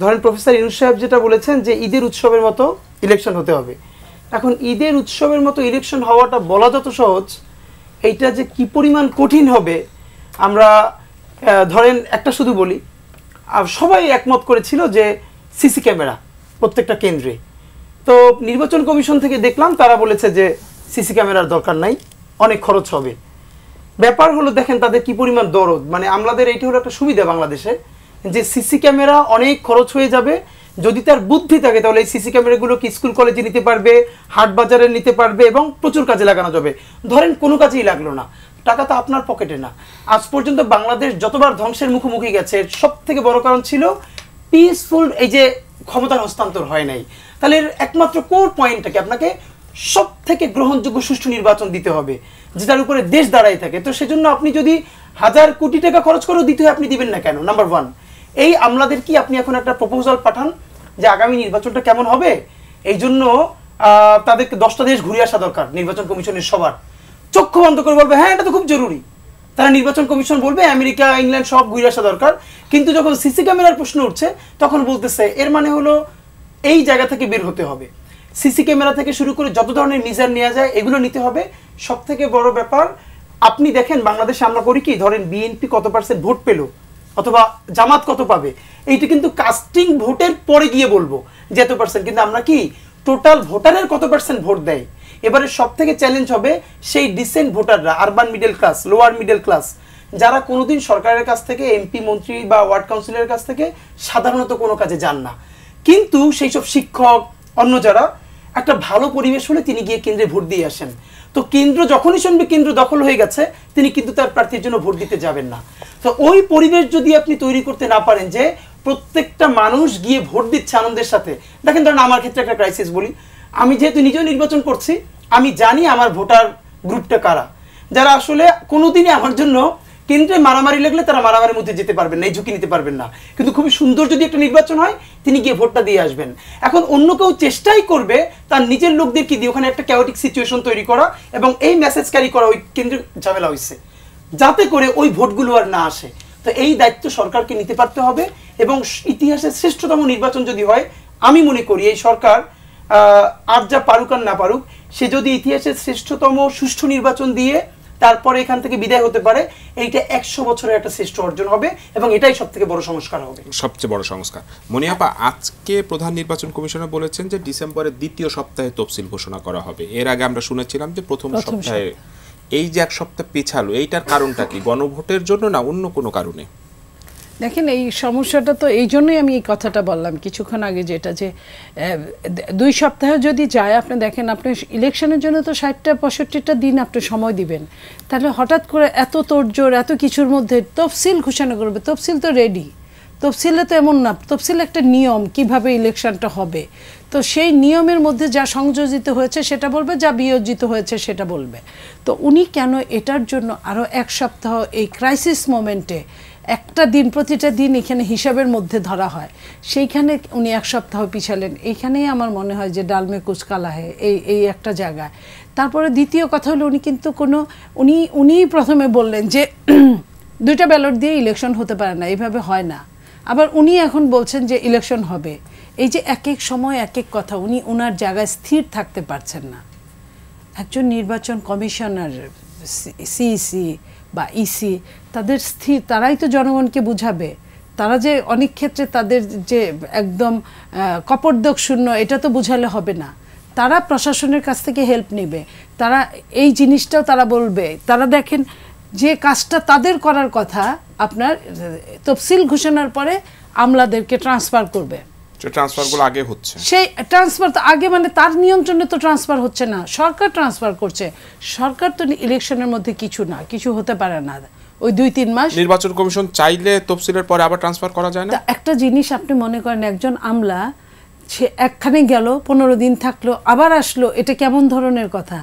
ধরেন প্রফেসর ইউনূস সাহেব যেটা বলেছেন যে ঈদের উৎসবের মতো ইলেকশন হতে হবে। এখন ঈদের উৎসবের মতো ইলেকশন হওয়াটা বলা যত সহজ, এইটা যে কি পরিমাণ কঠিন হবে আমরা ধরেন একটা শুধু বলি, সবাই একমত করেছিল যে সিসি ক্যামেরা প্রত্যেকটা কেন্দ্রে। তো নির্বাচন কমিশন থেকে দেখলাম তারা বলেছে যে সিসি ক্যামেরার দরকার নাই, অনেক খরচ হবে। ব্যাপার হলো দেখেন তাদের কি পরিমাণ দরদ, মানে আমাদের এইটা হলো একটা সুবিধা বাংলাদেশে যে সিসি ক্যামেরা অনেক খরচ হয়ে যাবে, যদি তার বুদ্ধি থাকে তাহলে এই সিসি ক্যামেরাগুলোকে স্কুল কলেজে নিতে পারবে, হাট বাজারে নিতে পারবে এবং প্রচুর কাজে লাগানো যাবে। ধরেন কোনো কাজেই লাগলো না, টাকা তো আপনার পকেটে না। আজ পর্যন্ত বাংলাদেশ যতবার ধ্বংসের মুখোমুখি গেছে সব থেকে বড় কারণ ছিল পিসফুল এই যে ক্ষমতার হস্তান্তর হয় নাই। তাহলে এর একমাত্র কোর পয়েন্টটাকে আপনাকে সব থেকে গ্রহণযোগ্য সুষ্ঠু নির্বাচন দিতে হবে যেটার উপরে দেশ দাঁড়াই থাকে। তো সেজন্য আপনি যদি 1000 কোটি টাকা খরচ করেও দিতে হয় আপনি দিবেন না কেন? নাম্বার 1, এই আমলাদের কি আপনি এখন একটা প্রপোজাল পাঠান যে আগামী নির্বাচনটা কেমন হবে, এই জন্য তাদেরকে 10টা দেশ ঘুরে আসা দরকার। নির্বাচন কমিশনের সবার চক্ষু বন্ধ করে বলবে হ্যাঁ এটা তো খুব জরুরি, তারা নির্বাচন কমিশন বলবে আমেরিকা ইংল্যান্ড সব ঘুরে আসা দরকার। কিন্তু যখন সিসি ক্যামেরার প্রশ্ন উঠছে তখন বলতেছে এর মানে হলো এই জায়গা থেকে বের হতে হবে। সিসি ক্যামেরা থেকে শুরু করে যত ধরনের মিজার নেওয়া যায় এগুলো নিতে হবে। সব থেকে বড় ব্যাপার আপনি দেখেন বাংলাদেশে আমরা করি কি, ধরেন বিএনপি কত % ভোট পেল অথবা জামাত কত পাবে, এইটা কিন্তু কাস্টিং ভোটের পরে গিয়ে বলবো যে এত %, কিন্তু আমরা কি টোটাল ভোটারের কত % ভোট দেয়। এবারে সব থেকে চ্যালেঞ্জ হবে সেই ডিসেন্ট ভোটাররা, urban middle class, lower middle class, যারা কোনোদিন সরকারের কাছ থেকে এমপি মন্ত্রী বা ওয়ার্ড কাউন্সিলরের কাছ থেকে সাধারণত কোনো কাজে যান না, কিন্তু সেই সব শিক্ষক অন্য যারা একটা ভালো পরিবেশ হলে তিনি গিয়ে কেন্দ্রে ভোট দিয়ে আসেন। তো কেন্দ্র যখনই শুনবে কেন্দ্র দখল হয়ে গেছে তিনি কিন্তু তার প্রার্থীর জন্য ভোট দিতে যাবেন না। তো ওই পরিবেশ যদি আপনি তৈরি করতে না পারেন যে প্রত্যেকটা মানুষ গিয়ে ভোট দিচ্ছে আনন্দের সাথে। দেখেন ধরেন আমার ক্ষেত্রে একটা ক্রাইসিস বলি, আমি যেহেতু নিজেও নির্বাচন করছি আমি জানি আমার ভোটার গ্রুপটা কারা, যারা আসলে কোনোদিনই আমার জন্য কেন্দ্রে মারামারি লাগলে তারা মারামারির মধ্যে যেতে পারবেন না, এই ঝুঁকি নিতে পারবেন না, কিন্তু খুবই সুন্দর যদি একটা নির্বাচন হয় তিনি গিয়ে ভোটটা দিয়ে আসবেন। এখন অন্য কেউ চেষ্টাই করবে তার নিজের লোকদেরকে দিয়ে ওখানে একটা ক্যাওটিক সিচুয়েশন তৈরি করা এবং এই মেসেজ ক্যারি করা ওই কেন্দ্রে ঝামেলা হয়েছে যাতে করে ওই ভোটগুলো আর না আসে। তো এই দায়িত্ব সরকারকে নিতে পারতে হবে এবং ইতিহাসের শ্রেষ্ঠতম নির্বাচন যদি হয়, আমি মনে করি এই সরকার আর যা পারুক আর না পারুক, সে যদি ইতিহাসের শ্রেষ্ঠতম সুষ্ঠু নির্বাচন দিয়ে তারপরে এখান থেকে বিদায় হতে পারে, এইটা 100 বছরের একটা শ্রেষ্ঠ অর্জন হবে এবং এটাই সবথেকে বড় সংস্কার হবে, সবচেয়ে বড় সংস্কার। মনিয়াপা, আজকে প্রধান নির্বাচন কমিশনার বলেছেন যে ডিসেম্বরের 2য় সপ্তাহে তফসিল ঘোষণা করা হবে। এর আগে আমরা শুনেছিলাম যে প্রথম সপ্তাহে। এই যে 1 সপ্তাহ পেছালো, এইটার কারণটা কি? গণভোটের জন্য না অন্য কোনো কারণে? দেখেন এই সমস্যাটা তো এই জন্যই আমি এই কথাটা বললাম কিছুক্ষণ আগে, যেটা যে 2 সপ্তাহ যদি যায়, আপনি দেখেন আপনি ইলেকশনের জন্য তো 60-65টা দিন আপনি সময় দিবেন, তাহলে হঠাৎ করে এত তোড়জোড় এত কিছুর মধ্যে তফসিল ঘোষণা করবে। তফসিল তো রেডি, তফসিলে তো এমন না, তফসিল একটা নিয়ম কিভাবে ইলেকশনটা হবে, তো সেই নিয়মের মধ্যে যা সংযোজিত হয়েছে সেটা বলবে, যা বিয়োজিত হয়েছে সেটা বলবে। তো উনি কেন এটার জন্য আরও 1 সপ্তাহ এই ক্রাইসিস মোমেন্টে একটা দিন প্রতিটা দিন এখানে হিসাবের মধ্যে ধরা হয়, সেইখানে উনি 1 সপ্তাহ পিছালেন। এইখানেই আমার মনে হয় যে ডালমে কুচ কালা হে, এই একটা জায়গায়। তারপরে দ্বিতীয় কথা হলো উনি কিন্তু উনিই প্রথমে বললেন যে 2টা ব্যালট দিয়ে ইলেকশন হতে পারে না, এইভাবে হয় না। আবার উনি এখন বলছেন যে ইলেকশন হবে। এই যে এক এক সময় এক এক কথা, উনি ওনার জায়গায় স্থির থাকতে পারছেন না। একজন নির্বাচন কমিশনার, সিইসি বা ইসি, তারাই তো জনগণকে বুঝাবে। তারা যে অনেক ক্ষেত্রে তাদের যে একদম কপর্দক শূন্য, এটা তো বুঝালে হবে না। তারা প্রশাসনের কাছ থেকে হেল্প নেবে, তারা এই জিনিসটাও তারা বলবে। তারা দেখেন যে কাজটা তাদের করার কথা, আপনার তফসিল ঘোষণার পরে আমলাদেরকে ট্রান্সফার করবে। ট্রান্সফারগুলো আগে হচ্ছে, সেই ট্রান্সফার তো আগে, মানে তার নিয়ন্ত্রণে তো ট্রান্সফার হচ্ছে না, সরকার ট্রান্সফার করছে। সরকার তো ইলেকশনের মধ্যে কিছু হতে পারে না। ওই 2-3 মাস নির্বাচন কমিশন চাইলে তফসিলের পরে আবার ট্রান্সফার করা যায় না। একটা জিনিস আপনি মনে করেন, একজন আমলা সে একখানে গেল, 15 দিন থাকলো, আবার আসলো, এটা কেমন ধরনের কথা?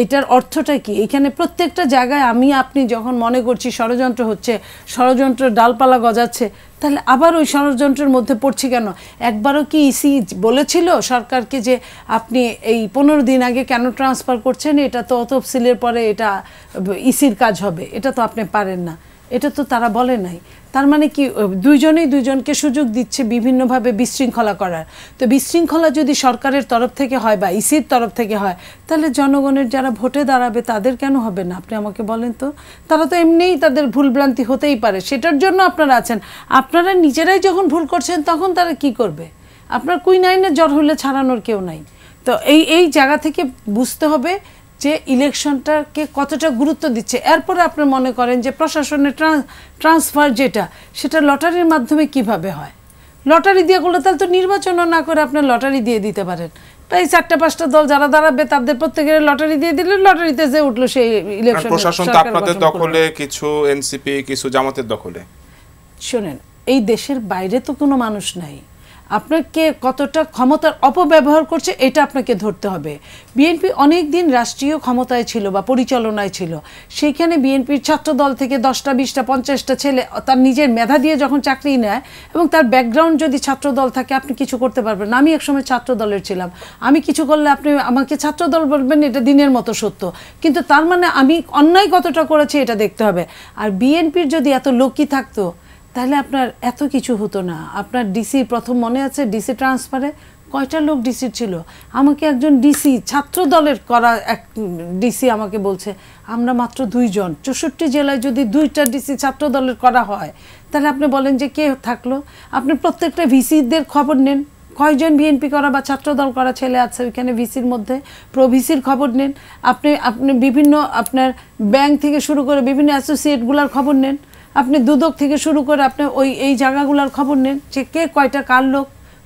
এটার অর্থটা কি? এখানে প্রত্যেকটা জায়গায় আপনি যখন মনে করছি ষড়যন্ত্র হচ্ছে, ষড়যন্ত্র ডালপালা গজাচ্ছে, তাহলে আবার ওই ষড়যন্ত্রের মধ্যে পড়ছি কেন? একবারও কি ইসি বলেছিল সরকারকে যে আপনি এই 15 দিন আগে কেন ট্রান্সফার করছেন? এটা তো তফসিলের পরে এটা ইসির কাজ হবে, এটা তো আপনি পারেন না, এটা তো তারা বলে নাই। তার মানে কি দুইজনেই দুইজনকে সুযোগ দিচ্ছে বিভিন্নভাবে বিশৃঙ্খলা করার। তো বিশৃঙ্খলা যদি সরকারের তরফ থেকে হয় বা ইসির তরফ থেকে হয়, তাহলে জনগণের যারা ভোটে দাঁড়াবে তাদের কেন হবে না? আপনি আমাকে বলেন তো। তারা তো এমনিই তাদের ভুলভ্রান্তি হতেই পারে, সেটার জন্য আপনারা আছেন। আপনারা নিজেরাই যখন ভুল করছেন তখন তারা কি করবে? আপনার কুইন আইনের জ্বর হলে ছাড়ানোর কেউ নাই। তো এই জায়গা থেকে বুঝতে হবে যে ইলেকশনটাকে কতটা গুরুত্ব দিচ্ছে। এরপরে আপনি মনে করেন যে প্রশাসনের ট্রান্সফার সেটা লটারির মাধ্যমে কিভাবে হয়? লটারি দিয়ে করলে তাহলে তো নির্বাচনও না করে আপনি লটারি দিয়ে দিতে পারেন। তাই 4-5টা দল যারা দাঁড়াবে তাদের প্রত্যেকের লটারি দিয়ে দিলে লটারিতে যে উঠলো সেই ইলেকশন। প্রশাসন তো আপনাদের দখলে, কিছু এনসিপি, কিছু জামাতের দখলে। শোনেন, এই দেশের বাইরে তো কোনো মানুষ নাই। আপনাকে কতটা ক্ষমতার অপব্যবহার করছে এটা আপনাকে ধরতে হবে। বিএনপি অনেক দিন রাষ্ট্রীয় ক্ষমতায় ছিল বা পরিচালনায় ছিল, সেইখানে বিএনপির ছাত্র দল থেকে 10টা 20টা 50টা ছেলে তার নিজের মেধা দিয়ে যখন চাকরি নেয় এবং তার ব্যাকগ্রাউন্ড যদি ছাত্র দল থাকে, আপনি কিছু করতে পারবেন না। আমি একসময় ছাত্র দলের ছিলাম, আমি কিছু করলে আপনি আমাকে ছাত্র দল বলবেন, এটা দিনের মতো সত্য। কিন্তু তার মানে আমি অন্যায় কতটা করেছি এটা দেখতে হবে। আর বিএনপির যদি এত লোকই থাকতো তাহলে আপনার এত কিছু হতো না। আপনার ডিসি প্রথম মনে আছে, ডিসি ট্রান্সফারে কয়টা লোক ডিসি ছিল? আমাকে একজন ডিসি ছাত্র দলের করা এক ডিসি আমাকে বলছে আমরা মাত্র 2 জন, 64 জেলায় যদি 2টা ডিসি ছাত্র দলের করা হয় তাহলে আপনি বলেন যে কে থাকলো? আপনি প্রত্যেকটা ভিসিদের খবর নেন, কয়জন বিএনপি করা বা ছাত্র দল করা ছেলে আছে ওইখানে ভিসির মধ্যে, প্রভিসির খবর নেন। আপনি বিভিন্ন আপনার ব্যাংক থেকে শুরু করে বিভিন্ন অ্যাসোসিয়েটগুলোর খবর নেন, আপনি দুদক থেকে শুরু করে আপনি এই জায়গাগুলোর খবর নেন যে কে কয়টা কার লোক,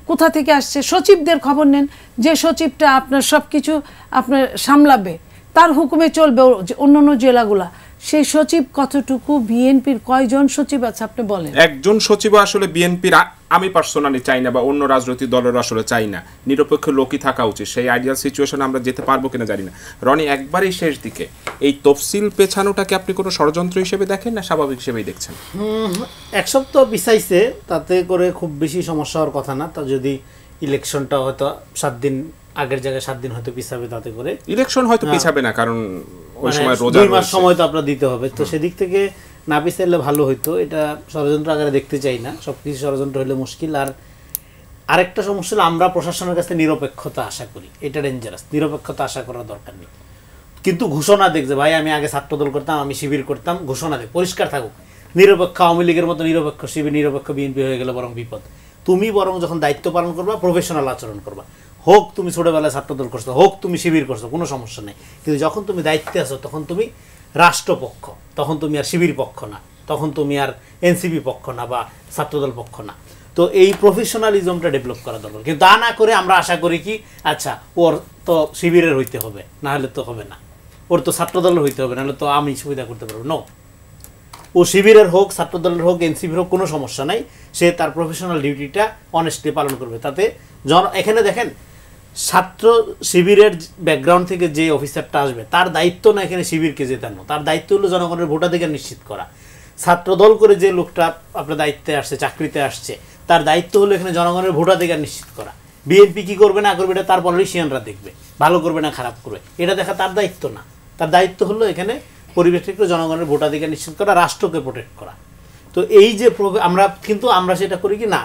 কোথা থেকে আসছে। সচিবদের খবর নেন, যে সচিবটা আপনার সব কিছু আপনার সামলাবে, তার হুকুমে চলবে অন্যান্য জেলাগুলা, সেই সচিব কতটুকু? বিএনপির কয়জন সচিব আছে আপনি বলেন? একজন সচিব আসলে বিএনপির আমি পার্সোনালি চাই না, বা অন্য রাজনৈতিক দলের আসলে চাই না। নিরপেক্ষ লোকই থাকা উচিত। সেই আইডিয়াল সিচুয়েশনে আমরা যেতে পারবো কিনা জানি না। রনি, একবারই শেষ দিকে এই তফসিল পেছানোটাকে আপনি কোনো ষড়যন্ত্র হিসেবে দেখেন না স্বাভাবিক হিসেবেই দেখছেন? 1 সপ্তাহ পিছাইছে, তাতে করে খুব বেশি সমস্যা হওয়ার কথা না। তা যদি ইলেকশনটা হয়তো 7 দিন আগের জায়গায় 7 দিন হয়তো পিছাবে, তাতে করে ইলেকশন হয়তো পিছাবে না, কারণ ওই সময় 2 মাস সময় তো আপনার দিতে হবে। তো সেদিক থেকে না পিছাইলে ভালো হইতো। এটা ষড়যন্ত্র আকারে দেখতে চাই না, সবকিছু ষড়যন্ত্র হলে মুশকিল। আর আরেকটা সমস্যা হলো আমরা প্রশাসনের কাছে নিরপেক্ষতা আশা করি, এটা ডেঞ্জারাস। নিরপেক্ষতা আশা করার দরকার নেই, কিন্তু ঘোষণা দেখ যে ভাই আমি আগে ছাত্রদল করতাম, আমি শিবির করতাম, ঘোষণা দেখ, পরিষ্কার থাকুক। নিরপেক্ষ আওয়ামী লীগের মতো নিরপেক্ষ শিবির, নিরপেক্ষ বিএনপি হয়ে গেলে বরং বিপদ। তুমি বরং যখন দায়িত্ব পালন করবা প্রফেশনাল আচরণ করবা। হোক তুমি ছোটবেলায় ছাত্রদল করছো, হোক তুমি শিবির করছো, কোনো সমস্যা নেই। কিন্তু যখন তুমি দায়িত্বে আসো তখন তুমি রাষ্ট্রপক্ষ, তখন তুমি আর শিবির পক্ষ না, তখন তুমি আর এনসিপি পক্ষ না বা ছাত্রদল পক্ষ না। তো এই প্রফেশনালিজমটা ডেভেলপ করা দরকার। কিন্তু তা না করে আমরা আশা করি কি, আচ্ছা ওর তো শিবিরের হইতে হবে, না হলে তো হবে না, ওর তো ছাত্রদলের হইতে হবে, নাহলে তো আমি সুবিধা করতে পারবো। নো, ও শিবিরের হোক, ছাত্রদলের হোক, এনসিপির হোক, কোনো সমস্যা নাই। সে তার প্রফেশনাল ডিউটিটা অনেস্টলি পালন করবে। তাতে এখানে দেখেন, ছাত্র শিবিরের ব্যাকগ্রাউন্ড থেকে যে অফিসারটা আসবে তার দায়িত্ব না এখানে শিবিরকে জেতানো, তার দায়িত্ব হলো জনগণের ভোটাধিকার নিশ্চিত করা। ছাত্র দল করে যে লোকটা আপনার দায়িত্বে আসছে, চাকরিতে আসছে, তার দায়িত্ব হলো এখানে জনগণের ভোটাধিকার নিশ্চিত করা। বিএনপি কি করবে না করবে এটা তার পলিটিশিয়ানরা দেখবে, ভালো করবে না খারাপ করবে এটা দেখা তার দায়িত্ব না। তার দায়িত্ব হলো এখানে পরিবেশকে জনগণের ভোটাধিকার নিশ্চিত করা, রাষ্ট্রকে প্রোটেক্ট করা। তো এই যে আমরা সেটা করি কি না,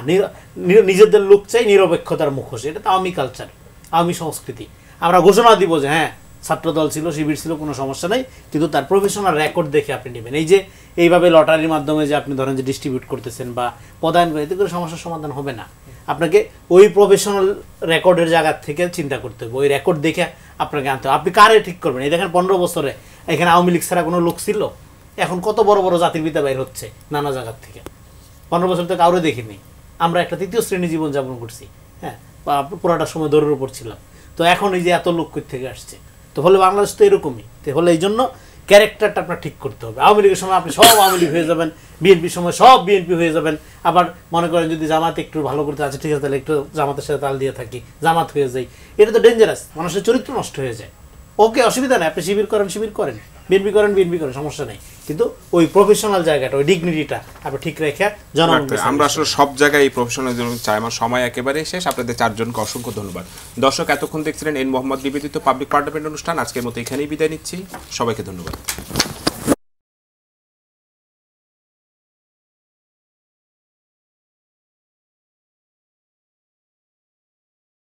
নিজেদের লোক চাই নিরপেক্ষতার মুখোশ, এটা তো আওয়ামী কালচার, আওয়ামী সংস্কৃতি। আমরা ঘোষণা দিব যে হ্যাঁ ছাত্রদল ছিল, শিবির ছিল, কোনো সমস্যা নেই, কিন্তু তার প্রফেশনাল রেকর্ড দেখে আপনি নেবেন। এই যে এইভাবে লটারির মাধ্যমে যে আপনি ধরেন যে ডিস্ট্রিবিউট করতেছেন বা পদায়ন করে, এতে করে সমস্যার সমাধান হবে না। আপনাকে ওই প্রফেশনাল রেকর্ডের জায়গা থেকে চিন্তা করতে হবে, ওই রেকর্ড দেখে আপনাকে আনতে হবে। আপনি কারে ঠিক করবেন? এই দেখেন 15 বছরে এখানে আওয়ামী লীগ ছাড়া কোনো লোক ছিল? এখন কত বড় বড় জাতির পিতা বাইর হচ্ছে নানা জায়গার থেকে। 15 বছর তো কাউরে দেখিনি। আমরা একটা তৃতীয় শ্রেণী জীবনযাপন করছি, হ্যাঁ, পুরাটা সময় দৌড়ের উপর ছিলাম। তো এখন এই যে এত লোক কই থেকে আসছে, তো হলে বাংলাদেশ তো এরকমই। তো হলে এই জন্য ক্যারেক্টারটা আপনার ঠিক করতে হবে। আওয়ামী লীগের সময় আপনি সব আওয়ামী লীগ হয়ে যাবেন, বিএনপির সময় সব বিএনপি হয়ে যাবেন। আবার মনে করেন যদি জামাত একটু ভালো করতে আছে, ঠিক আছে তাহলে একটু জামাতের সাথে তাল দিয়ে থাকি, জামাত হয়ে যাই। এটা তো ডেঞ্জারাস, মানুষের চরিত্র নষ্ট হয়ে যায়। ওকে, অসুবিধা নেই, আপনি শিবির করেন, বিএনপি করেন, সমস্যা নেই, কিন্তু ওই প্রফেশনাল জায়গাটা, ওই ডিগনিটিটা আপনি ঠিক রেখে জনগণ। আমরা আসলে সব জায়গায় এই প্রফেশনালিজম চাই। আমার সময় একেবারে শেষ। আপনাদের 4 জনকে অসংখ্য ধন্যবাদ। দর্শক, এতক্ষণ দেখছিলেন এন মোহাম্মদ নিবেদিত পাবলিক পার্লামেন্ট অনুষ্ঠান। আজকের মতো এখানেই বিদায় নিচ্ছি। সবাইকে ধন্যবাদ।